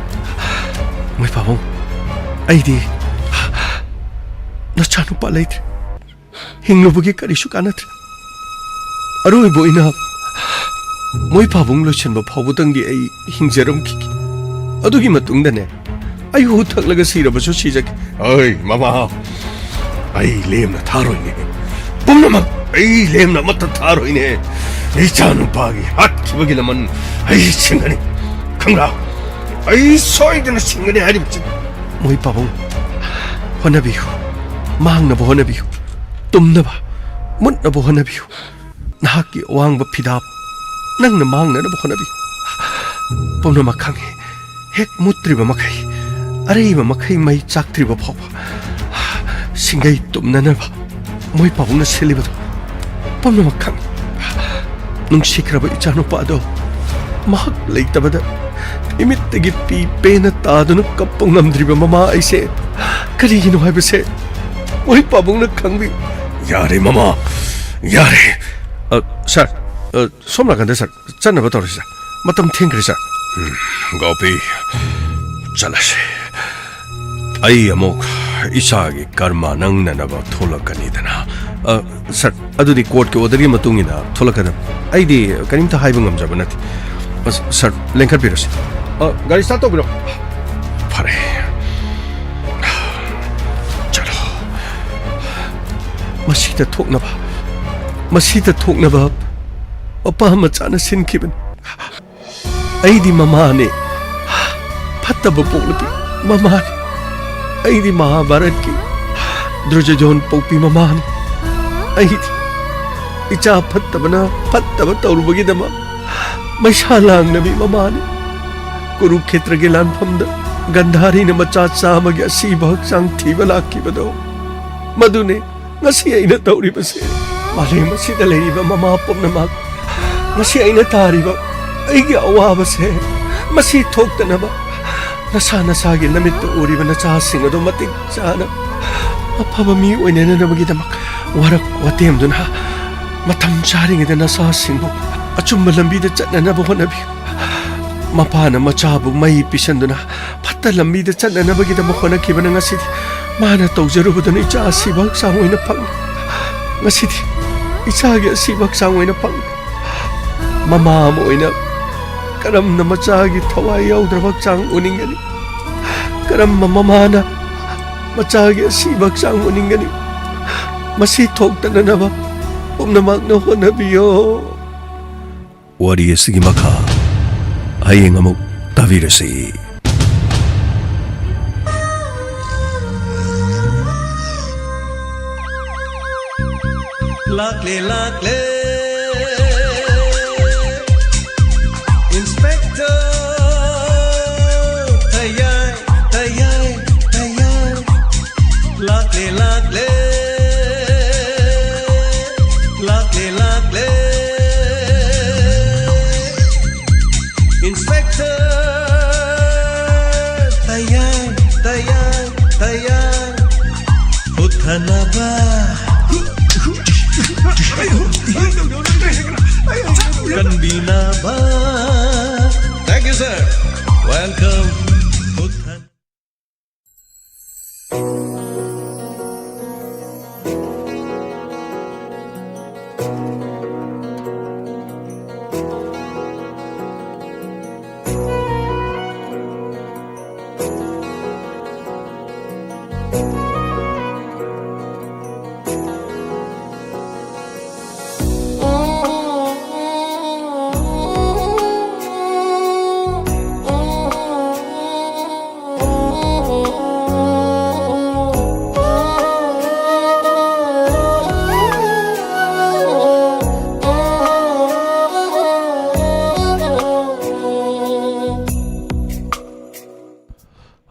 Speaker 2: ꯃꯣꯏ ꯄꯥꯕꯨꯡ ꯑꯩꯗꯤ ꯅꯆꯥꯅꯨꯄꯥ ꯂꯩꯇ꯭ꯔꯦ ꯍꯤꯡꯂꯨꯕꯒꯤ ꯀꯔꯤꯁꯨ ꯀꯥꯟꯅꯗ꯭ꯔꯦ ꯑꯔꯣꯏꯕ ꯑꯣꯏꯅ ꯃꯣꯏ ꯄꯥꯕꯨꯡ ꯂꯣꯏꯁꯤꯟꯕ ꯐꯥꯎꯕꯗꯪꯗꯤ ꯑꯩ ꯍꯤꯡꯖꯔꯝꯈꯤꯒꯦ ꯑꯗꯨꯒꯤ ꯃꯇꯨꯡꯗꯅꯦ ꯑꯩ ꯍꯨ ꯊꯛꯂꯒ ꯁꯤꯔꯕꯁꯨ ꯁꯤꯖꯒꯦ ꯑꯩ ꯃꯃꯥ ꯑꯩ ꯂꯦꯝꯅ ꯊꯥꯔꯣꯏꯅꯦ ꯄꯨꯝꯅꯃꯛ ꯑꯩ ꯂꯦꯝꯅ ꯑꯃꯠꯇ ꯊꯥꯔꯣꯏꯅꯦ ꯏꯆꯥꯅꯨꯄꯥꯒꯤ ꯍꯥꯠꯈꯤꯕꯒꯤ ꯂꯃꯟ ꯑꯩ ꯁꯤꯡꯒꯅꯤ ꯈꯪꯕ꯭ꯔꯥ ꯑꯩ ꯁꯣꯏꯗꯅ ꯁꯤꯡꯒꯅꯤ ꯍꯥꯏꯔꯤꯕꯁꯤ ꯃꯣꯏ ꯄꯥꯕꯨꯡ ꯍꯣꯠꯅꯕꯤꯌꯨ ꯃꯥꯡꯅꯕ ꯍꯣꯠꯅꯕꯤꯌꯨ ꯇꯨꯝꯅꯕ ꯃꯨꯠꯅꯕ ꯍꯣꯠꯅꯕꯤꯌꯨ ꯅꯍꯥꯛꯀꯤ ꯑꯋꯥꯡꯕ ꯐꯤꯗꯥꯞ ꯅꯪꯅ ꯃꯥꯡꯅꯅꯕ ꯍꯣꯠꯅꯕꯤꯌꯨ ꯄꯨꯝꯅꯃꯛ ꯈꯪꯉꯤ ꯍꯦꯛ ꯃꯨꯠꯇ꯭ꯔꯤꯕ ꯃꯈꯩ ꯑꯔꯩꯕ ꯃꯈꯩ ꯃꯩ ꯆꯥꯛꯇ꯭ꯔꯤꯕ ꯐꯥꯎꯕ ꯁꯤꯡꯒꯩ ꯇꯨꯝꯅꯅꯕ ꯃꯣꯏ ꯄꯥꯕꯨꯡꯅ ꯁꯤꯜꯂꯤꯕꯗꯣ ꯄꯨꯝꯅꯃꯛ ꯈꯪꯉꯤ ꯅꯨꯡꯁꯤꯈ꯭ꯔꯕ ꯏꯆꯥꯅꯨꯄꯥꯗꯣ ꯃꯍꯥꯛ ꯂꯩꯇꯕꯗ ꯏꯃꯤꯠꯇꯒꯤ ꯄꯤ ꯄꯦꯅ ꯇꯥꯗꯨꯅ ꯀꯞꯄ ꯉꯝꯗ꯭ꯔꯤꯕ ꯃꯃꯥ ꯑꯩꯁꯦ ꯀꯔꯤꯒꯤꯅꯣ ꯍꯥꯏꯕꯁꯦ ꯃꯣꯏ ꯄꯥꯕꯨꯡꯅ ꯈꯪꯕꯤꯌꯨ ꯌꯥꯔꯦ ꯃꯃꯥ ꯌꯥꯔꯦ ꯁꯥꯔ ꯁꯣꯝ ꯅꯥꯀꯟꯗ ꯁꯥꯔ ꯆꯠꯅꯕ ꯇꯧꯔꯁꯤ ꯁꯥꯔ ꯃꯇꯝ ꯊꯦꯡꯈ꯭ꯔꯦ ꯁꯥꯔ ꯒꯣꯄꯤ ꯆꯠꯂꯁꯤ ꯑꯩ ꯑꯃꯨꯛ ꯏꯁꯥꯒꯤ ꯀꯔꯃ ꯅꯪꯅꯅꯕ ꯊꯣꯛꯂꯛꯀꯅꯤꯗꯅ ꯁꯥꯔ ꯑꯗꯨꯗꯤ ꯀꯣꯔꯠꯀꯤ ꯑꯣꯔꯗꯔꯒꯤ ꯃꯇꯨꯡ ꯏꯟꯅ ꯊꯣꯛꯂꯛꯀꯗꯕ ꯑꯩꯗꯤ ꯀꯔꯤꯝꯇ ꯍꯥꯏꯕ ꯉꯝꯖꯕ ꯅꯠꯇꯦ ꯁꯥꯔ ꯂꯦꯡꯈꯠꯄꯤꯔꯁꯤ ꯒꯥꯔꯤ ꯁ꯭ꯇꯥꯔꯠ ꯇꯧꯕꯤꯔꯣ ꯐꯔꯦ ꯆꯠꯂꯣ ꯃꯁꯤꯗ ꯊꯣꯛꯅꯕ ꯃꯄꯥ ꯃꯆꯥꯅ ꯁꯤꯟꯈꯤꯕꯅꯤ ꯑꯩꯗꯤ ꯃꯃꯥꯅꯦ ꯐꯠꯇꯕ ꯄꯣꯛꯂꯕꯤ ꯃꯃꯥꯅꯤ ꯑꯩꯗꯤ ꯃꯍꯥꯚꯥꯔꯠꯀꯤ ꯗ꯭ꯔꯨꯖꯣꯙꯟ ꯄꯣꯛꯄꯤ ꯃꯃꯥꯅꯤ ꯑꯩꯗꯤ ꯏꯆꯥ ꯐꯠꯇꯕꯅ ꯐꯠꯇꯕ ꯇꯧꯔꯨꯕꯒꯤꯗꯃꯛ ꯃꯩꯁꯥ ꯂꯥꯡꯅꯕꯤ ꯃꯃꯥꯅꯤ ꯀꯨꯔꯨꯈꯦꯇ꯭ꯔꯒꯤ ꯂꯥꯟꯐꯝꯗ ꯒꯟꯙꯥꯔꯤꯅ ꯃꯆꯥ ꯆꯥꯝꯃꯒꯤ ꯑꯁꯤꯕ ꯍꯛꯆꯥꯡ ꯊꯤꯕ ꯂꯥꯛꯈꯤꯕꯗꯣ ꯃꯗꯨꯅꯦ ꯉꯁꯤ ꯑꯩꯅ ꯇꯧꯔꯤꯕꯁꯦ ꯃꯥꯂꯦꯝ ꯑꯁꯤꯗ ꯂꯩꯔꯤꯕ ꯃꯃꯥ ꯄꯨꯝꯅꯃꯛ ꯉꯁꯤ ꯑꯩꯅ ꯇꯥꯔꯤꯕ ꯑꯩꯒꯤ ꯑꯋꯥꯕꯁꯦ ꯃꯁꯤ ꯊꯣꯛꯇꯅꯕ ꯅꯁꯥ ꯅꯁꯥꯒꯤ ꯅꯃꯤꯠꯇ ꯎꯔꯤꯕ ꯅꯆꯥꯁꯤꯡ ꯑꯗꯨ ꯃꯇꯤꯛ ꯆꯥꯅ ꯑꯐꯕ ꯃꯤ ꯑꯣꯏꯅꯅꯕꯒꯤꯗꯃꯛ ꯋꯥꯔꯛ ꯋꯥꯇꯦꯝꯗꯨꯅ ꯃꯇꯝ ꯆꯥꯔꯤꯉꯩꯗ ꯅꯆꯥꯁꯤꯡꯕꯨ ꯑꯆꯨꯝꯕ ꯂꯝꯕꯤꯗ ꯆꯠꯅꯅꯕ ꯍꯣꯠꯅꯕꯤꯌꯨ ꯃꯄꯥꯅ ꯃꯆꯥꯕꯨ ꯃꯩ ꯄꯤꯁꯟꯗꯨꯅ ꯐꯠꯇ ꯂꯝꯕꯤꯗ ꯆꯠꯅꯅꯕꯒꯤꯗꯃꯛ ꯍꯣꯠꯅꯈꯤꯕꯅ ꯉꯁꯤꯗꯤ ꯃꯥꯅ ꯇꯧꯖꯔꯨꯕꯗꯨꯅ ꯏꯆꯥ ꯑꯁꯤꯕ ꯍꯛꯆꯥꯡ ꯑꯣꯏꯅ ꯐꯪꯏ ꯉꯁꯤꯗꯤ ꯏꯆꯥꯒꯤ ꯑꯁꯤꯕ ꯍꯛꯆꯥꯡ ꯑꯣꯏꯅ ꯐꯪꯏ ꯃꯃꯥ ꯑꯃ ꯑꯣꯏꯅ ꯀꯔꯝꯅ ꯃꯆꯥꯒꯤ ꯊꯋꯥꯏ ꯌꯥꯎꯗ꯭ꯔꯕ ꯍꯛꯆꯥꯡ ꯎꯅꯤꯡꯒꯅꯤ ꯀꯔꯝꯕ ꯃꯃꯥꯅ ꯃꯆꯥꯒꯤ ꯑꯁꯤꯕ ꯍꯛꯆꯥꯡ ꯎꯅꯤꯡꯒꯅꯤ ꯃꯁꯤ ꯊꯣꯛꯇꯅꯅꯕ ꯄꯨꯝꯅꯃꯛꯅ ꯍꯣꯠꯅꯕꯤꯌꯣ ꯋꯥꯔꯤ ꯑꯁꯤꯒꯤ ꯃꯈꯥ ꯍꯌꯦꯡ ꯑꯃꯨꯛ ꯇꯥꯕꯤꯔꯁꯤ
Speaker 1: Lakle lakle Inspector Tayay tayay tayay Lakle lakle Lakle lakle Inspector Tayay tayay tayay Uthanaba Kanbinaba. Thank you, sir. Welcome.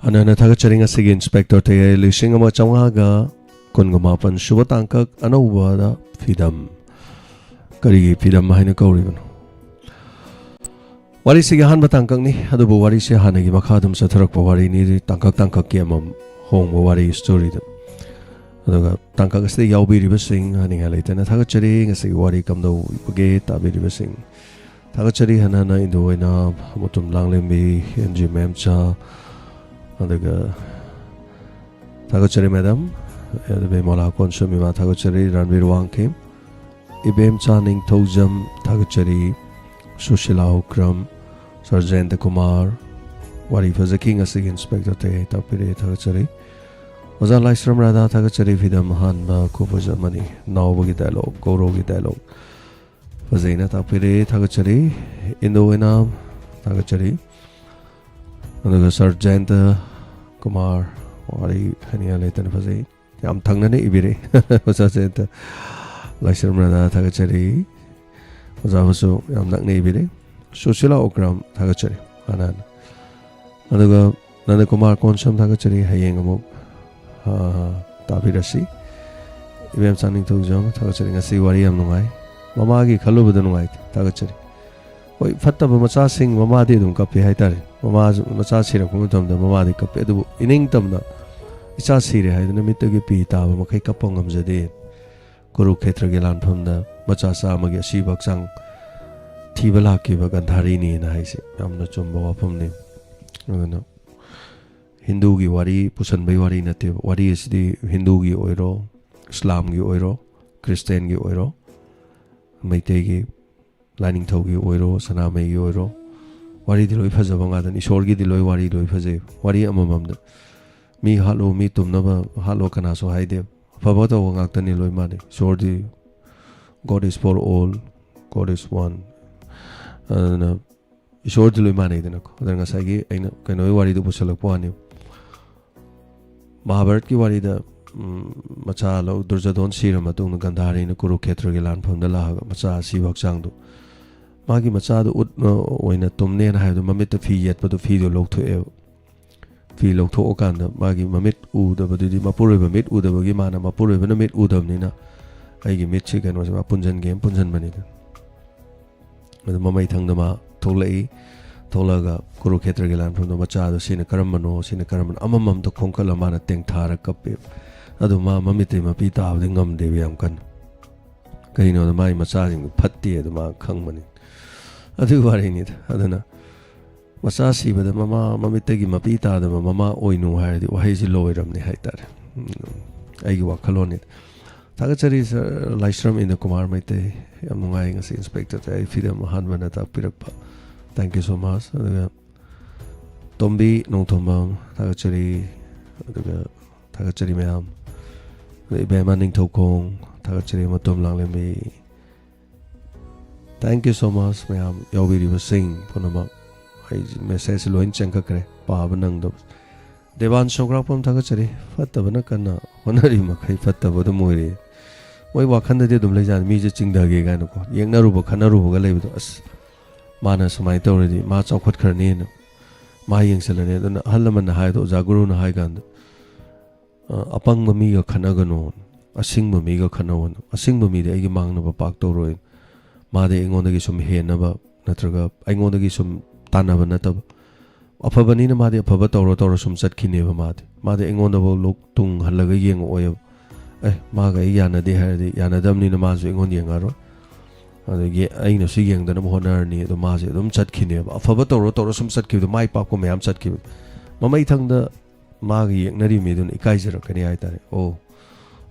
Speaker 2: Anana thagacharing asigi inspector te lising ama chawanga kungumapan suba tangkak anauba da fidam karigi fidam haina kauribano wari sige han batangkak ni adubu wari se hanagi makhadum satharakpa wari ni tangkak ki amam hongba wari story da aduga tangkak asti yaubiriba sing haninga leitana thagacharing asigi wari kamdo bage tabiriba sing thagachari hanana indoina mutum langlembi NG memcha aduga thagachari madam be mola konsumi ma thagachari ranbir wangke ibem chaning thojam thagachari sushila hokram sarjent kumar wari fazaking asig inspector te tapire thagachari oza laisram radha thagachari vidam han ba kupajamani nawgi dialogue gorogi dialogue fazaina tapire thagachari indoina thagachari aduga sarjent kumar wari hania letan fazai yam thangna ne ibire sarjent laisram radha thagachari oza husu yam nakne ibire sushila okram thagachari anan aduga nanda kumar konsam thagachari hayeng amuk tabirasi ibem chaning thojam thagachari ngasi wari yam nungai mama gi khalubada nungai thagachari oi fattaba macha sing mama de dum kape haitare mama macha sira kum tamda mama de kape du ining tamna icha sire haidna mitagi pi taba makai kapongam jade guru khetra ge lan phamda macha sa magi si baksang thibala ki ba gandhari ni na haise amna chumba wapam ne na hindu gi wari pusan bai wari na te wari isdi hindu gi oiro islam gi oiro christian gi oiro maite gi lining thau gi oiro sanamai gi oiro wari di loi phajaba nga dan ishor gi di loi wari loi phaje wari amamam da mi halo mi tumna ba halo kana so haide phaba to ngak tani loi mane shor di god is for all god is one na ishor di loi mane dena ko dan nga sagi aina kanoi wari du pusalak pani Mahabharat की वारी दा मचा लो दुर्योधन सिर मतुंग गंधारी न कुरुक्षेत्र के लान फंद ला मचा सी वक्सांग दो मागी मचा दो उत ओइना तुमने न हाय दो ममित फी येत पदो फी दो लोक थोए फी लोक थो ओकान द मागी ममित उ द बदुदी मपुरे बमित उ द बगी माना मपुरे बन मित उ दम निना आइगी मित छि कनो मा पुंजन गेम पुंजन बनि द ममै थंग द मा थोलई थोलगा कुरुक्षेत्र के लान फंद मचा दो सिने करमनो अममम तो खोंकल माना तेंग थार कपे अदु मा ममिते मपि ताबदे ngam de yam kan kaino da mai macha jing phatti adu ma khangmani adu wari ni adana macha si bada mama mamite gi mapi ta da mama oinu ha di wahai ji loiram ni haitar ai gi wakhalon ni thagachari laisram in the kumar maite yam ngai ngasi inspector ai fidam hanmana ta pirakpa thank you so much aduga tombi no thombam thagachari aduga thagachari mayam be maning thokong thagachari matom langlembi thank you so much mayam yawiri ba sing ponama ai message loin changka kare pa banang do devan sograpam thagachari fatabana kana honari makai fataba do moire moi wakhanda de dum leijan mi je chingda ge ga no ko yengnaru ba khanaru ba ga leibu as mana samai tawredi ma chawkhat kharni no ma yengselane dona halaman hai do jaguru na hai gan apang mami ga khanagano asing mami ga khanawan asing mami de agi mangna ba pak tawroi ma de engonda gi sum he na ba natraga engonda gi sum tanaba na tab afabani na ma de afaba tawro sum chatkhine ba ma de engonda bo lok tung halaga yeng oy ma ga yana de ha de yana damni na ma su engon yengaro adagi aina si yeng dana honar ni do ma se dum chatkhine ba afaba tawro sum chatki do mai pap ko mayam chatki mamai thang da ma gi yeknari mi dun ikai jara kani ai tare o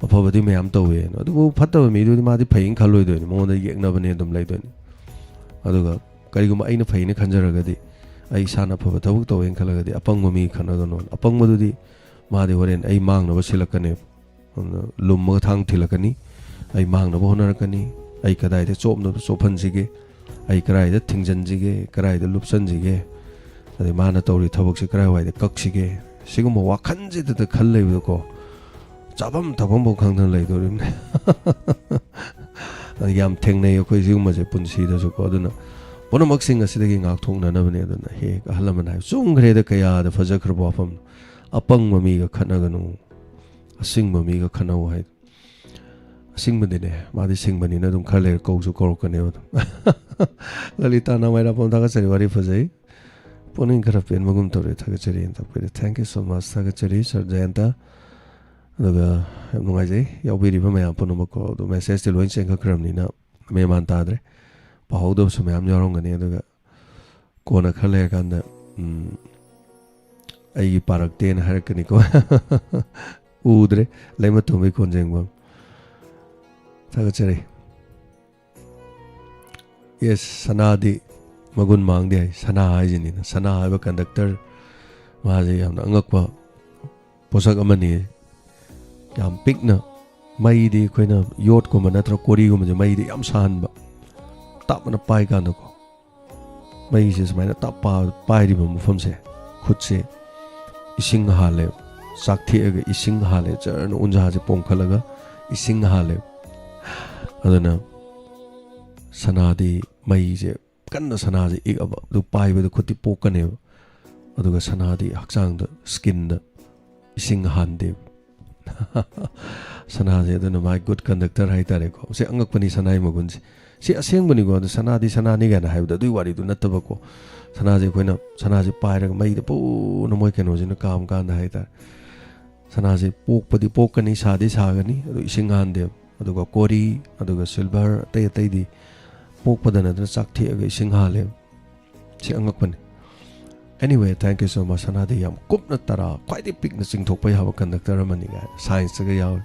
Speaker 2: afaba di mayam tawe no du phatta mi du ma di phaing khaloi do ni mo da yekna bane dum lai do ni aduga kari gum aina phaine khanjara ga di ai sana phaba tabuk tawe khalaga di apang mi khana ga no apang ma du di ma de horen ai mang na ba silakane lum ma thang thilakani ai mang na ba honar kani ai kadai de chop no chophan jige ai karai de thingjan jige karai de lupsan jige ade mana tawri thabak se karai wai de kak sige sigum wa khanji de khal lei ko chabam thabam bo khangdan lei do rim yam thengnei ko sigum ma je punsi da so ko aduna ꯄꯨꯝꯅꯃꯛꯁꯤꯡ ꯑꯁꯤꯗꯒꯤ ꯉꯥꯛꯊꯣꯛꯅꯅꯕꯅꯤ ꯑꯗꯨꯅ ꯍꯦꯛ ꯑꯍꯜ ꯂꯃꯟ ꯍꯥꯏ ꯆꯨꯝꯈ꯭ꯔꯦꯗ ꯀꯌꯥꯗ ꯐꯖꯈ꯭ꯔꯕ ꯋꯥꯐꯝ ꯑꯄꯪꯕ ꯃꯤꯒ ꯈꯠꯅꯒꯅꯨ ꯑꯁꯤꯡꯕ ꯃꯤꯒ ꯈꯠꯅꯧ ꯍꯥꯏ ꯑꯁꯤꯡꯕꯗꯤꯅꯦ ꯃꯥꯗꯤ ꯁꯤꯡꯕꯅꯤꯅ ꯑꯗꯨꯝ ꯈꯔ ꯂꯩꯔ ꯀꯧꯁꯨ ꯀꯧꯔꯛꯀꯅꯦꯕ ꯑꯗꯨꯝ ꯂꯂꯤꯇꯥ ꯅꯃꯥꯏꯔꯥꯄꯣꯝ ꯊꯥꯒꯠꯆꯔꯤ ꯋꯥꯔꯤ ꯐꯖꯩ ꯄꯨꯛꯅꯤꯡ ꯈꯔ ꯄꯦꯟꯕꯒꯨꯝ ꯇꯧꯔꯦ ꯊꯥꯒꯠꯆꯔꯤ ꯇꯥꯛꯄꯤꯔꯦ ꯊꯦꯡꯛ ꯌꯨ ꯁꯣ ꯃꯆ ꯊꯥꯒꯠꯆꯔꯤ ꯁꯔ ꯖꯌꯟꯇ ꯑꯗꯨꯒ ꯌꯥꯝ ꯅꯨꯡꯉꯥꯏꯖꯩ ꯌꯥꯎꯕꯤꯔꯤꯕ ꯃꯌꯥꯝ ꯄꯨꯝꯅꯃꯛꯀꯣ ꯑꯗꯨ ꯃꯦꯁꯦꯖꯇꯤ ꯂꯣꯏ ꯆꯦꯟꯈꯠꯈ꯭ꯔꯕꯅꯤꯅ ꯃꯦꯟꯃꯥꯟ ꯇꯥꯗ꯭ꯔꯦ ꯄꯥꯍꯧꯗꯕꯁꯨ ꯃꯌꯥꯝ ꯌꯥꯎꯔꯝꯒꯅꯤ ꯑꯗꯨꯒ ꯀꯣꯟꯅ ꯈꯔ ꯂꯩꯔꯀꯥꯟꯗ ꯑꯩꯒꯤ ꯄꯥꯔꯛꯇꯦꯅ ꯍꯥꯏꯔꯛꯀꯅꯤꯀꯣ ꯎꯗ꯭ꯔꯦ ꯂꯩꯃꯇꯣꯝꯕꯤ ꯈꯣꯟꯖꯦꯡꯕꯝ ꯊꯥꯒꯠꯆꯔꯤ ꯌꯦꯁ ꯁꯅꯥꯗꯤ ꯃꯒꯨꯟ ꯃꯥꯡꯗꯦ ꯍꯥꯏ ꯁꯅꯥ ꯍꯥꯏꯁꯤꯅꯤꯅ ꯁꯅꯥ ꯍꯥꯏꯕ ꯀꯟꯗꯛꯇꯔ ꯃꯥꯁꯦ ꯌꯥꯝꯅ ꯑꯉꯛꯄ ꯄꯣꯠꯁꯛ ꯑꯃꯅꯤ ꯌꯥꯝ ꯄꯤꯛꯅ ꯃꯩꯗꯤ ꯑꯩꯈꯣꯏꯅ ꯌꯣꯠꯀꯨꯝꯕ ꯅꯠꯇ꯭ꯔꯒ ꯀꯣꯔꯤꯒꯨꯝꯕꯁꯦ ꯃꯩꯗꯤ ꯌꯥꯝ ꯁꯥꯍꯟꯕ ꯇꯞꯅ ꯄꯥꯏ ꯀꯥꯟꯗꯀꯣ ꯃꯩꯁꯦ ꯁꯨꯃꯥꯏꯅ ꯇꯞ ꯄꯥꯏꯔꯤꯕ ꯃꯐꯝꯁꯦ ꯈꯨꯠꯁꯦ ꯏꯁꯤꯡ ꯍꯥꯜꯂꯦ ꯆꯥꯛꯊꯦꯛꯑꯒ ꯏꯁꯤꯡ ꯍꯥꯜꯂꯦ ꯖꯔꯅ ꯎꯟꯖꯥꯁꯦ ꯄꯣꯡꯈꯠꯂꯒ ꯏꯁꯤꯡ ꯍꯥꯜꯂꯦ ꯑꯗꯨꯅ ꯁꯅꯥꯗꯤ ꯃꯩꯁꯦ ꯀꯟꯅ ꯁꯅꯥꯁꯦ ꯏꯛꯑꯕ ꯑꯗꯨ ꯄꯥꯏꯕꯗ ꯈꯨꯠꯇꯤ ꯄꯣꯛꯀꯅꯦꯕ ꯑꯗꯨꯒ ꯁꯅꯥꯗꯤ ꯍꯛꯆꯥꯡꯗ ꯁ꯭ꯀꯤꯟꯗ ꯏꯁꯤꯡ ꯍꯥꯟꯗꯦꯕ ꯁꯅꯥꯁꯦ ꯑꯗꯨꯅ ꯃꯥꯏ ꯒꯨꯗ ꯀꯟꯗꯛꯇꯔ ꯍꯥꯏꯇꯥꯔꯦꯀꯣ ꯁꯤ ꯑꯉꯛꯄꯅꯤ ꯁꯅꯥꯒꯤ ꯃꯒꯨꯟꯁꯦ ꯁꯤ ꯑꯁꯦꯡꯕꯅꯤꯀꯣ ꯑꯗꯨ ꯁꯅꯥꯗꯤ ꯁꯅꯥꯅꯤ ꯀꯥꯏꯅ ꯍꯥꯏꯕꯗꯣ ꯑꯗꯨꯒꯤ ꯋꯥꯔꯤꯗꯨ ꯅꯠꯇꯕꯀꯣ ꯁꯅꯥꯁꯦ ꯑꯩꯈꯣꯏꯅ ꯁꯅꯥꯁꯦ ꯄꯥꯏꯔꯒ ꯃꯩꯗ ꯄꯨꯅ ꯃꯣꯏ ꯀꯩꯅꯣꯁꯤꯅ ꯀꯥꯝ ꯀꯥꯟꯗ ꯍꯥꯏꯇꯥꯔꯦ ꯁꯅꯥꯁꯦ ꯄꯣꯛꯄꯗꯤ ꯄꯣꯛꯀꯅꯤ ꯁꯥꯗꯤ ꯁꯥꯒꯅꯤ ꯑꯗꯨ ꯏꯁꯤꯡ ꯍꯥꯟꯗꯦꯕ ꯑꯗꯨꯒ ꯀꯣꯔꯤ ꯑꯗꯨꯒ ꯁꯤꯜꯚꯔ ꯑꯇꯩ ꯑꯇꯩꯗꯤ ꯄꯣꯛꯄꯗ ꯅꯠꯇꯅ ꯆꯥꯛꯊꯦꯛꯑꯒ ꯏꯁꯤꯡ ꯍꯥꯜꯂꯦꯕ ꯁꯤ ꯑꯉꯛꯄꯅꯤ ꯑꯦꯅꯤꯋꯦ ꯊꯦꯡꯛ ꯌꯨ ꯁꯣ ꯃꯆ ꯁꯅꯥꯗꯤ ꯌꯥꯝ ꯀꯨꯞꯅ ꯇꯔꯥ ꯈ꯭ꯋꯥꯏꯗꯒꯤ ꯄꯤꯛꯅ ꯆꯤꯡꯊꯣꯛꯄ ꯌꯥꯕ ꯀꯟꯗꯛꯇꯔ ꯑꯃꯅꯤ ꯀꯥꯏꯅ ꯁꯥꯏꯟꯁꯇꯒ ꯌꯥꯎꯋꯤ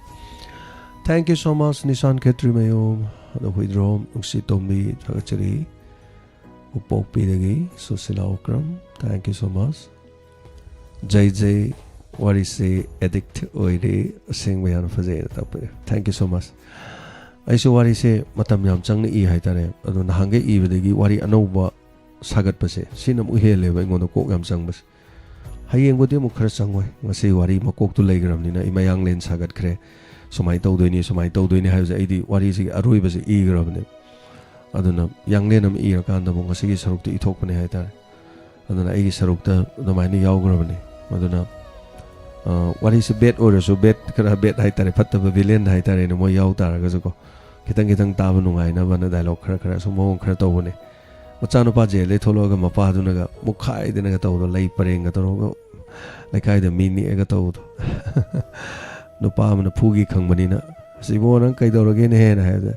Speaker 2: ꯊꯦꯡꯛ ꯌꯨ ꯁꯣ ꯃꯆ ꯅꯤꯁꯥꯟ ꯈꯦꯇ꯭ꯔꯤꯃꯌꯨꯝ ꯑꯗꯣ ꯍꯨꯏꯗ꯭ꯔꯣꯝ ꯅꯨꯡꯁꯤ ꯇꯣꯝꯕꯤ ꯊꯥꯒꯠꯆꯔꯤ ꯎꯄꯣꯛꯄꯤꯗꯒꯤ ꯁꯨꯁꯤꯂꯥ ꯎꯀ꯭ꯔꯝ ꯊꯦꯡꯛ ꯌꯨ ꯁꯣ ꯃꯆ ꯖꯩ ꯋꯥꯔꯤꯁꯦ ꯑꯦꯗꯤꯛ ꯑꯣꯏꯔꯦ ꯑꯁꯦꯡꯕ ꯌꯥꯝꯅ ꯐꯖꯩꯅ ꯇꯥꯛꯄꯤꯔꯦ ꯊꯦꯡꯛ ꯌꯨ ꯁꯣ ꯃꯆ ꯑꯩꯁꯨ ꯋꯥꯔꯤꯁꯦ ꯃꯇꯝ ꯌꯥꯝ ꯆꯪꯅ ꯏ ꯍꯥꯏꯇꯥꯔꯦ ꯑꯗꯣ ꯅꯍꯥꯟꯒꯩ ꯏꯕꯗꯒꯤ ꯋꯥꯔꯤ ꯑꯅꯧꯕ ꯁꯥꯒꯠꯄꯁꯦ ꯁꯤꯅ ꯑꯃꯨꯛ ꯍꯦꯜꯂꯦꯕ ꯑꯩꯉꯣꯟꯗ ꯀꯣꯛ ꯌꯥꯝ ꯆꯪꯕꯁꯦ ꯍꯌꯦꯡꯕꯨꯗꯤ ꯑꯃꯨꯛ ꯈꯔ ꯆꯪꯉꯣꯏ ꯉꯁꯤ ꯋꯥꯔꯤ ꯃꯀꯣꯛꯇꯨ ꯂꯩꯈ꯭ꯔꯕꯅꯤ나 ꯑꯩ ꯃꯌꯥꯡꯂꯦꯟ ꯁꯥꯒꯠꯈ꯭ꯔꯦ ꯁꯨꯃꯥꯏꯅ ꯇꯧꯗꯣꯏꯅꯤ ꯍꯥꯏꯕꯁꯦ ꯑꯩꯗꯤ ꯋꯥꯔꯤꯁꯤꯒꯤ ꯑꯔꯣꯏꯕꯁꯦ ꯏꯈ꯭ꯔꯕꯅꯦ ꯑꯗꯨꯅ ꯌꯥꯡꯂꯦꯟ ꯑꯃ ꯏꯔꯀꯥꯟꯗ ꯑꯃꯨꯛ ꯉꯁꯤꯒꯤ ꯁꯔꯨꯛꯇ ꯏꯊꯣꯛꯄꯅꯦ ꯍꯥꯏꯇꯥꯔꯦ ꯑꯗꯨꯅ ꯑꯩꯒꯤ ꯁꯔꯨꯛꯇ ꯑꯗꯨꯃꯥꯏꯅ ꯌꯥꯎꯈ꯭ꯔꯕꯅꯦ ꯑꯗꯨꯅ ꯋꯥꯔꯤꯁꯦ ꯕꯦꯠ ꯑꯣꯏꯔꯁꯨ ꯕꯦꯠ ꯈꯔ ꯕꯦꯠ ꯍꯥꯏꯇꯥꯔꯦ ꯐꯠꯇꯕ ꯚꯤꯂꯦꯟ ꯍꯥꯏꯇꯥꯔꯦꯅꯦ ꯃꯣꯏ ꯌꯥꯎ ꯇꯥꯔꯒꯁꯨꯀꯣ ꯈꯤꯇꯪ ꯇꯥꯕ ꯅꯨꯡꯉꯥꯏꯅꯕꯅ ꯗꯥꯏꯂꯣഗ് ꯈꯔ ꯁꯨꯝ ꯃꯑꯣꯡ ꯈꯔ ꯇꯧꯕꯅꯦ ꯃꯆꯥꯅꯨꯄꯥ ꯖꯦꯜꯗꯩ ꯊꯣꯛꯂꯛꯑꯒ ꯃꯄꯥꯗꯨꯅꯒ ꯃꯨꯛꯈꯥꯏꯗꯅꯒ ꯇꯧꯕꯗꯣ ꯂꯩ ꯄꯔꯦꯡꯒ ꯇꯧꯔꯒ ꯂꯩꯀꯥꯏꯗ ꯃꯤ ꯅꯦꯛꯑꯒ ꯇꯧꯕꯗꯣ ꯅꯨꯄꯥ ꯑꯃꯅ ꯐꯨꯒꯤ ꯈꯪꯕꯅꯤꯅ ꯑꯁꯤꯕꯣ ꯅꯪ ꯀꯩꯗꯧꯔꯒꯦꯅ ꯍꯦꯟꯅ ꯍꯥꯏꯕꯗ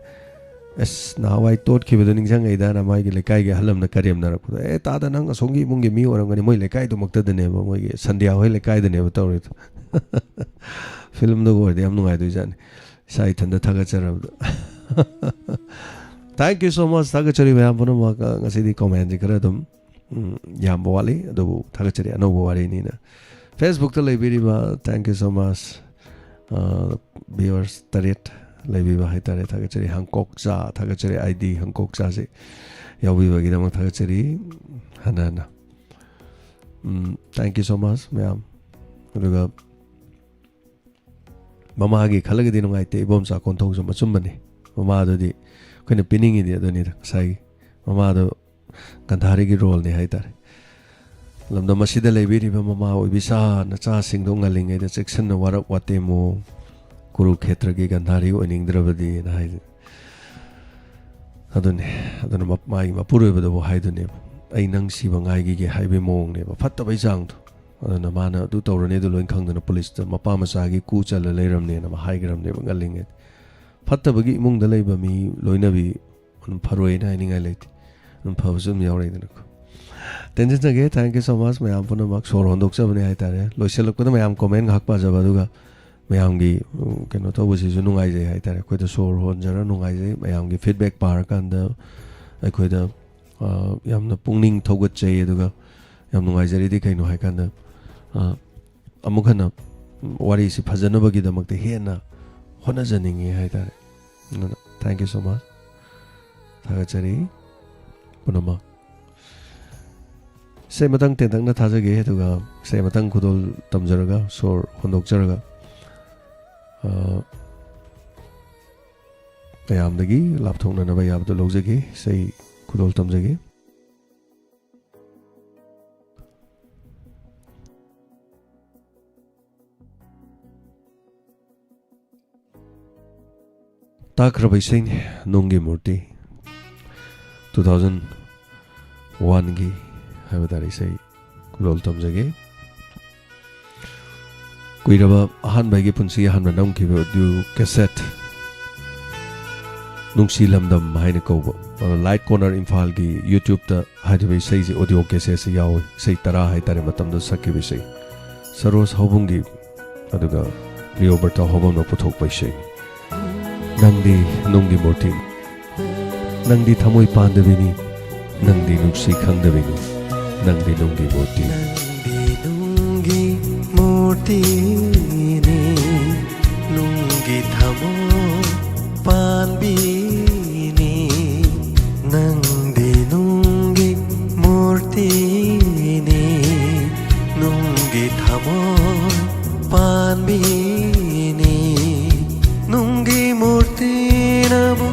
Speaker 2: ꯑꯁ ꯅꯍꯥꯟꯋꯥꯏ ꯇꯣꯠꯈꯤꯕꯗꯣ ꯅꯤꯡꯁꯤꯡꯉꯩꯗꯥꯅ ꯃꯥꯒꯤ ꯂꯩꯀꯥꯏꯒꯤ ꯑꯍꯜ ꯑꯃꯅ ꯀꯔꯦꯝꯅꯔꯛꯄꯗꯣ ꯇꯥꯗ ꯅꯪ ꯑꯁꯣꯝꯒꯤ ꯏꯃꯨꯡꯒꯤ ꯃꯤ ꯑꯣꯏꯔꯝꯒꯅꯤ ꯃꯣꯏ ꯂꯩꯀꯥꯏꯗꯨꯃꯛꯇꯗꯅꯦꯕ ꯃꯣꯏꯒꯤ ꯁꯟꯗ꯭ꯌꯥ ꯍꯣꯏ ꯂꯩꯀꯥꯏꯗꯅꯦꯕ ꯇꯧꯔꯤꯗꯣ ꯐꯤꯂꯝꯗꯨꯒ ꯑꯣꯏꯔꯗꯤ ꯌꯥꯝ ꯅꯨꯡꯉꯥꯏꯗꯣꯏꯖꯥꯠꯅꯤ ꯏꯁꯥ ꯏꯊꯟꯇ ꯊꯥꯒꯠꯆꯔꯕꯗꯣ ꯊꯦꯡꯛ ꯌꯨ ꯁꯣ ꯃꯆ ꯊꯥꯒꯠꯆꯔꯤ ꯃꯌꯥꯝ ꯄꯨꯝꯅꯃꯛ ꯉꯁꯤꯗꯤ ꯀꯣꯃꯦꯟꯁꯤ ꯈꯔ ꯑꯗꯨꯝ ꯌꯥꯝꯕ ꯋꯥꯠꯂꯤ ꯑꯗꯨꯕꯨ ꯊꯥꯒꯠꯆꯔꯤ ꯑꯅꯧꯕ ꯋꯥꯔꯤꯅꯤꯅ ꯐꯦꯁꯕꯨꯛꯇ ꯂꯩꯕꯤꯔꯤꯕ ꯊꯦꯡꯛ ꯌꯨ ꯁꯣ ꯃꯆ ꯚꯤꯌꯨꯋꯔꯁ 8 ꯂꯩꯕꯤꯕ ꯍꯥꯏꯇꯥꯔꯦ ꯊꯥꯒꯠꯆꯔꯤ ꯍꯪꯀꯣꯛꯆꯥ ꯊꯥꯒꯠꯆꯔꯤ ꯑꯥꯏꯗꯤ ꯍꯪꯀꯣꯛꯆꯥꯁꯦ ꯌꯥꯎꯕꯤꯕꯒꯤꯗꯃꯛ ꯊꯥꯒꯠꯆꯔꯤ ꯍꯟꯅ ꯊꯦꯡꯛ ꯌꯨ ꯁꯣ ꯃꯆ ꯃꯌꯥꯝ ꯑꯗꯨꯒ ꯃꯃꯥꯒꯤ ꯈꯜꯂꯒꯗꯤ ꯅꯨꯡꯉꯥꯏꯇꯦ ꯏꯕꯣꯝꯆꯥ ꯀꯣꯟꯊꯧꯁꯨ ꯃꯆꯨꯝꯕꯅꯤ ꯃꯃꯥꯗꯨꯗꯤ ꯑꯩꯈꯣꯏꯅ ꯄꯤꯅꯤꯡꯉꯤꯗꯤ ꯑꯗꯨꯅꯤꯗ ꯉꯁꯥꯏꯒꯤ ꯃꯃꯥꯗꯣ ꯒꯟꯙꯥꯔꯤꯒꯤ ꯔꯣꯜꯅꯤ ꯍꯥꯏꯇꯥꯔꯦ ꯂꯝꯗꯝ ꯑꯁꯤꯗ ꯂꯩꯕꯤꯔꯤꯕ ꯃꯃꯥ ꯑꯣꯏꯕꯤꯁꯥ ꯅꯆꯥꯁꯤꯡꯗꯣ ꯉꯜꯂꯤꯉꯩꯗ ꯆꯦꯛꯁꯤꯟꯅ ꯋꯥꯔꯛ ꯋꯥꯇꯦꯝꯃꯨ ꯀꯨꯔꯨꯈꯦꯇ꯭ꯔꯒꯤ ꯒꯟꯙꯥꯔꯤ ꯑꯣꯏꯅꯤꯡꯗ꯭ꯔꯕꯗꯤꯅ ꯍꯥꯏꯗꯨ ꯑꯗꯨꯅ ꯃꯥꯒꯤ ꯃꯄꯨꯔꯣꯏꯕꯗꯕꯨ ꯍꯥꯏꯗꯨꯅꯦꯕ ꯑꯩ ꯅꯪ ꯁꯤꯕ ꯉꯥꯏꯒꯤꯒꯦ ꯍꯥꯏꯕꯒꯤ ꯃꯑꯣꯡꯅꯦꯕ ꯐꯠꯇꯕꯩ ꯆꯥꯡꯗꯣ ꯑꯗꯨꯅ ꯃꯥꯅ ꯑꯗꯨ ꯇꯧꯔꯅꯤ ꯑꯗꯨ ꯂꯣꯏꯅ ꯈꯪꯗꯅ ꯄꯨꯂꯤꯁꯇ ꯃꯄꯥ ꯃꯆꯥꯒꯤ ꯀꯨ ꯆꯜꯂ ꯂꯩꯔꯝꯅꯦꯅ ꯍꯥꯏꯈ꯭ꯔꯕꯅꯦꯕ ꯉꯜꯂꯤꯉꯩꯗ ꯐꯠꯇꯕꯒꯤ ꯏꯃꯨꯡꯗ ꯂꯩꯕ ꯃꯤ ꯂꯣꯏꯅꯕꯤ ꯑꯗꯨꯝ ꯐꯔꯣꯏꯅ ꯍꯥꯏꯅꯤꯡꯉꯥই ꯂꯩꯇꯦ ꯑꯗꯨꯝ ꯐꯕꯁꯨ ꯑꯗꯨꯝ ꯌꯥꯎꯔꯛꯏꯗꯅꯀꯣ ꯇꯦꯟꯁꯤꯟꯖꯒꯦ ꯊꯦꯡꯛ ꯌꯨ ꯁꯣ ꯃꯆ ꯃꯌꯥꯝ ꯄꯨꯝꯅꯃꯛ ꯁꯣꯔ ꯍꯣꯟꯗꯣꯛꯆꯕꯅꯦ ꯍꯥꯏꯇꯥꯔꯦ ꯂꯣꯏꯁꯤꯜꯂꯛꯄꯗ ꯃꯌꯥꯝ ꯀꯣꯃꯦꯟ ꯉꯥꯏꯍꯥꯛ ꯄꯥꯖꯕ ꯑꯗꯨꯒ ꯃꯌꯥꯝꯒꯤ ꯀꯩꯅꯣ ꯇꯧꯕꯁꯤꯁꯨ ꯅꯨꯡꯉꯥꯏꯖꯩ ꯍꯥꯏꯇꯥꯔꯦ ꯑꯩꯈꯣꯏꯗ ꯁꯣꯔ ꯍꯣꯟꯖꯔ ꯅꯨꯡꯉꯥꯏꯖꯩ ꯃꯌꯥꯝꯒꯤ ꯐꯤꯗꯕꯦꯛ ꯄꯥꯔꯀꯥꯟꯗ ꯑꯩꯈꯣꯏꯗ ꯌꯥꯝꯅ ꯄꯨꯛꯅꯤꯡ ꯊꯧꯒꯠꯆꯩ ꯑꯗꯨꯒ ꯌꯥꯝ ꯅꯨꯡꯉꯥꯏꯖꯔꯤꯗꯤ ꯀꯩꯅꯣ ꯍꯥꯏꯀꯥꯟꯗ ꯑꯃꯨꯛ ꯍꯟꯅ ꯋꯥꯔꯤꯁꯤ ꯐꯖꯅꯕꯒꯤꯗꯃꯛꯇ ꯍꯦꯟꯅ ꯍꯣꯠꯅꯖꯅꯤꯡꯉꯤ ꯍꯥꯏꯇꯥꯔꯦ ꯑꯗꯨꯅ ꯊꯦꯡꯛ ꯌꯨ ꯁꯣ ꯃꯆ ꯊꯥꯒꯠꯆꯔꯤ ꯄꯨꯝꯅꯃꯛ ꯏꯁꯩ ꯃꯇꯪ ꯇꯦꯟꯇꯛꯅ ꯊꯥꯖꯒꯦ ꯑꯗꯨꯒ ꯏꯁꯩ ꯃꯇꯪ ꯈꯨꯗꯣꯜ ꯇꯝꯖꯔꯒ ꯁꯣꯔ ꯍꯣꯟꯗꯣꯛꯆꯔꯒ ꯃꯌꯥꯝꯗꯒꯤ ꯂꯥꯞꯊꯣꯛꯅꯅꯕ ꯌꯥꯕꯗꯣ ꯂꯧꯖꯒꯦ ꯏꯁꯩ ꯈꯨꯗꯣꯜ ꯇꯝꯖꯒꯦ ताक्रब इसेनी नुंगी मूर्ति 2001 की हाइबतारे इसे कुलोल तमजगे कुइरबा अहानबागी पुंसी अहानबा नमखिबा ऑडियो कैसेट नुंसी लमदम हाइने कौब लाइट कॉर्नर इम्फाल की यूट्यूब ता हाइबे इसे ऑडियो कैसेट से याव इसे तरा हाइतारे मतमदा सकिबे इसे सरोस हौबुंगी अदुगा रियोबर्टा हौबंग पुथोकपा इसे नंदी नुंगी मूर्ति नंदी थमोई पांदबिनी नंदी नुक्सी खंगदबिनी नंदी नुंगी मूर्ति
Speaker 3: नंदी नुंगी मूर्ति ने नुंगी थमोई पांदबिनी नंदी नुंगी मूर्ति ने नुंगी थमोई पांदबिनी नुंगी मूर्ति नबु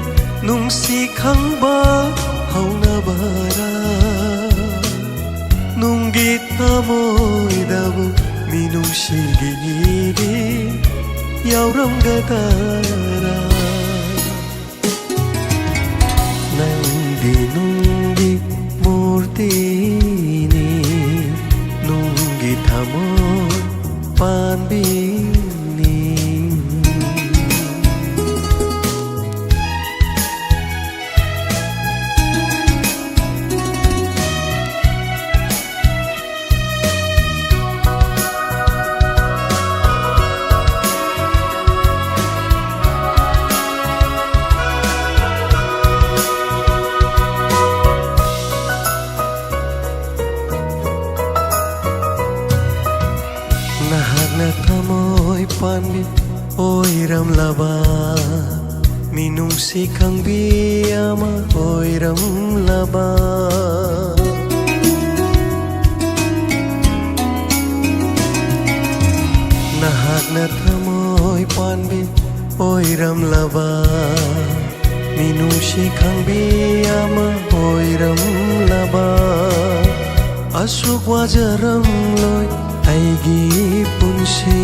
Speaker 3: नुंसी खंगबा हौनबारा नुंगी थमोइदबु मिनुंसिगिनिगे यावरंगदारा नंदी नुंगी मूर्ति ने नुंगी थमोइ पांदबिनी Nahagna thamoy panbi oiram laba minung sikang biyama oiram laba Nahagna thamoy panbi oiram laba minung sikang biyama oiram laba Asuk wajaram loy Aigi punsi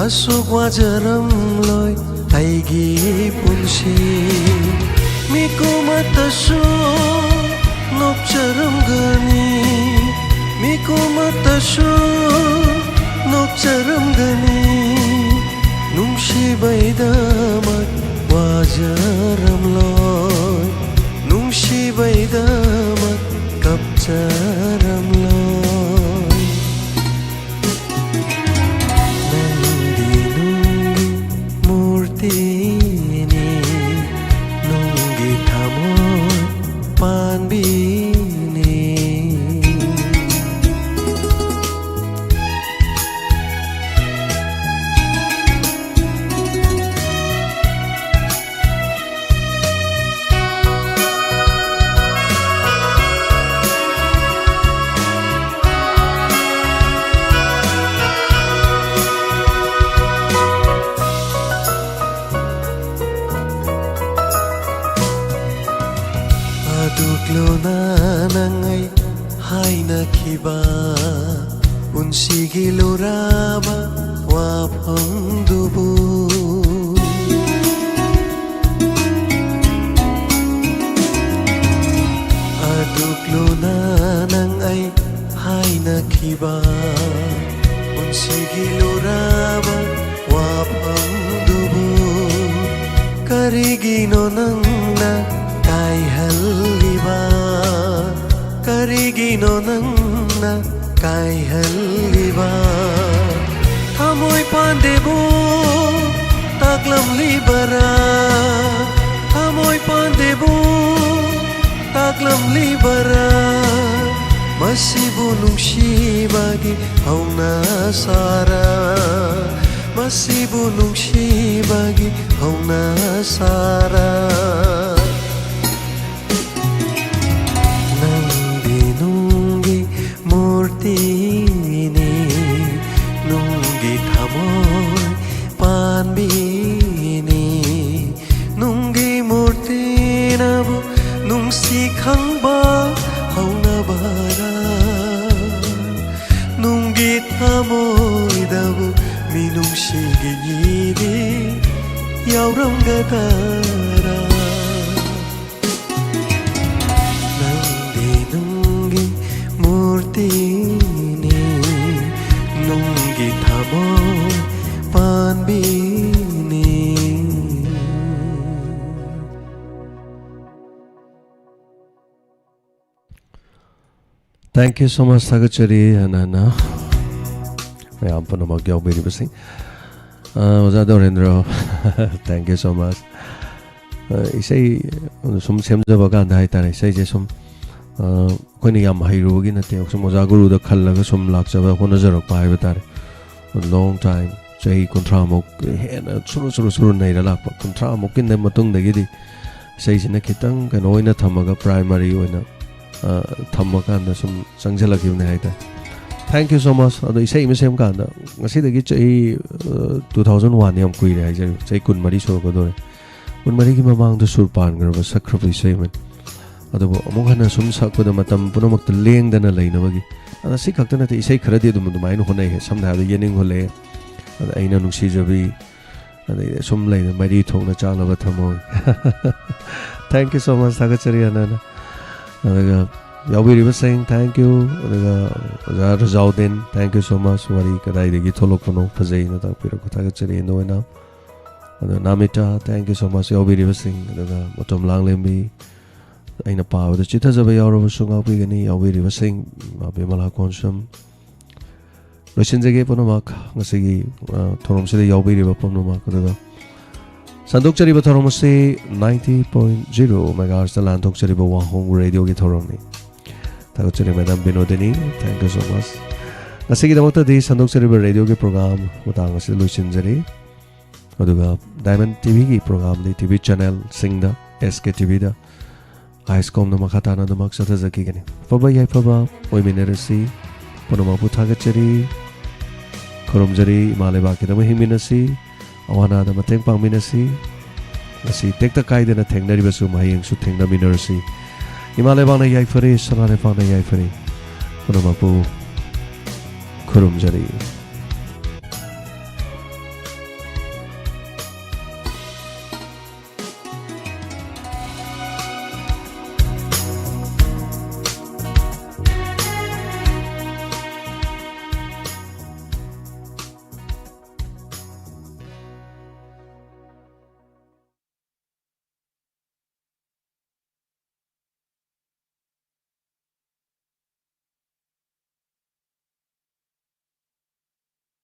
Speaker 3: asuk wajaram loy Aigi punsi Miku matasu nokcharam gani Miku matasu nokcharam gani Nungshi baidamat wajaram loy Nungshi baidamat kapcharam loy Aduklo na nangay hay nakiba Unsigi luraba wapang dubu Aduklo na nangay hay nakiba Unsigi luraba wapang dubu Karigino nang na Kai halliba karigino nangna kai halliba Thamoy pandebo taklam libara Thamoy pandebo taklam libara Masibu nungsibagi hauna sara Masibu nungsibagi hauna sara Nungi thamoy panbini Nungi murti nabu nungsi khangba hauna bara Nungi thamoy dabu minungsi gini ꯌꯥꯎꯔꯝꯒꯗꯔꯥ ꯅꯪꯗꯤ ꯅꯨꯡꯒꯤ ꯃꯨꯔꯇꯤꯅꯤ ꯅꯨꯡꯒꯤ ꯊꯃꯣꯏ ꯄꯥꯟꯕꯤꯅꯤ
Speaker 2: Thank you so much, Thagachari Hanana. I am Panamak Yaubiri Basing. Was that Dorendra? Thank you so much. I say, some Sems of Aganda, I say, some Quiniam Hirugin at the Mozaguru, the Kalaga, some Laks of Honazar of Pivatar. A long time. Say, Contramok, Suru Naira Lap, Contramok in the Matung the Gidi. Says in a Kitang and Oina Tamaga primary winner. Thammakanda sum sangjalak yune haita. Thank you so much. Ado isai mesem kanda ngasi dagi chai 2001 yam kuire haijari chai kun mari so ko dore kun mari ki mamang du surpan garba sakhrabi isai men ado among hana sum sakko da matam punamak ta leng dana leina bagi ada si khakta na te isai kharadi dum dum main honai he samda da yening hole ada aina nungsi jabi ada sum leina mari thongna chala ba thamo. Thank you so much Thagachari Anana. Yaubiri was saying thank you. Razaudin, thank you so much. Wari kadai degi tholokano phajai na ta pira Thagachari no na. Namita, thank you so much. Yaubiri was saying matom langlembi aina pa da chitha jabe yauro sunga pi gani Yaubiri was saying bemala konsum Russian jage ponomak ngasigi thorom se Yaubiri ba ponomak daga Sandok Chariba Thoromase 90.0 MHz the Landok Chariba Wahong Radio Githorom. Thagachari Madam Binodini, thank you so much. Nasigi Damota di Sandok Chariba Radio program Mutanga Solution Jari. Oduga Diamond TV program the TV channel Singda SK TV da. Icecom the Makatana the Maksata Zakigani. Faba Yapaba, Oiminerasi, Ponomapu Thagachari, Koromjari, Malebaki the Mahiminasi. Awana da mateng pangminasi asi tekta kaidena thengnari basu mahing su thengna minerasi Himalaya bangna yaifari sanare bangna yaifari Ponomapu Kurumjari.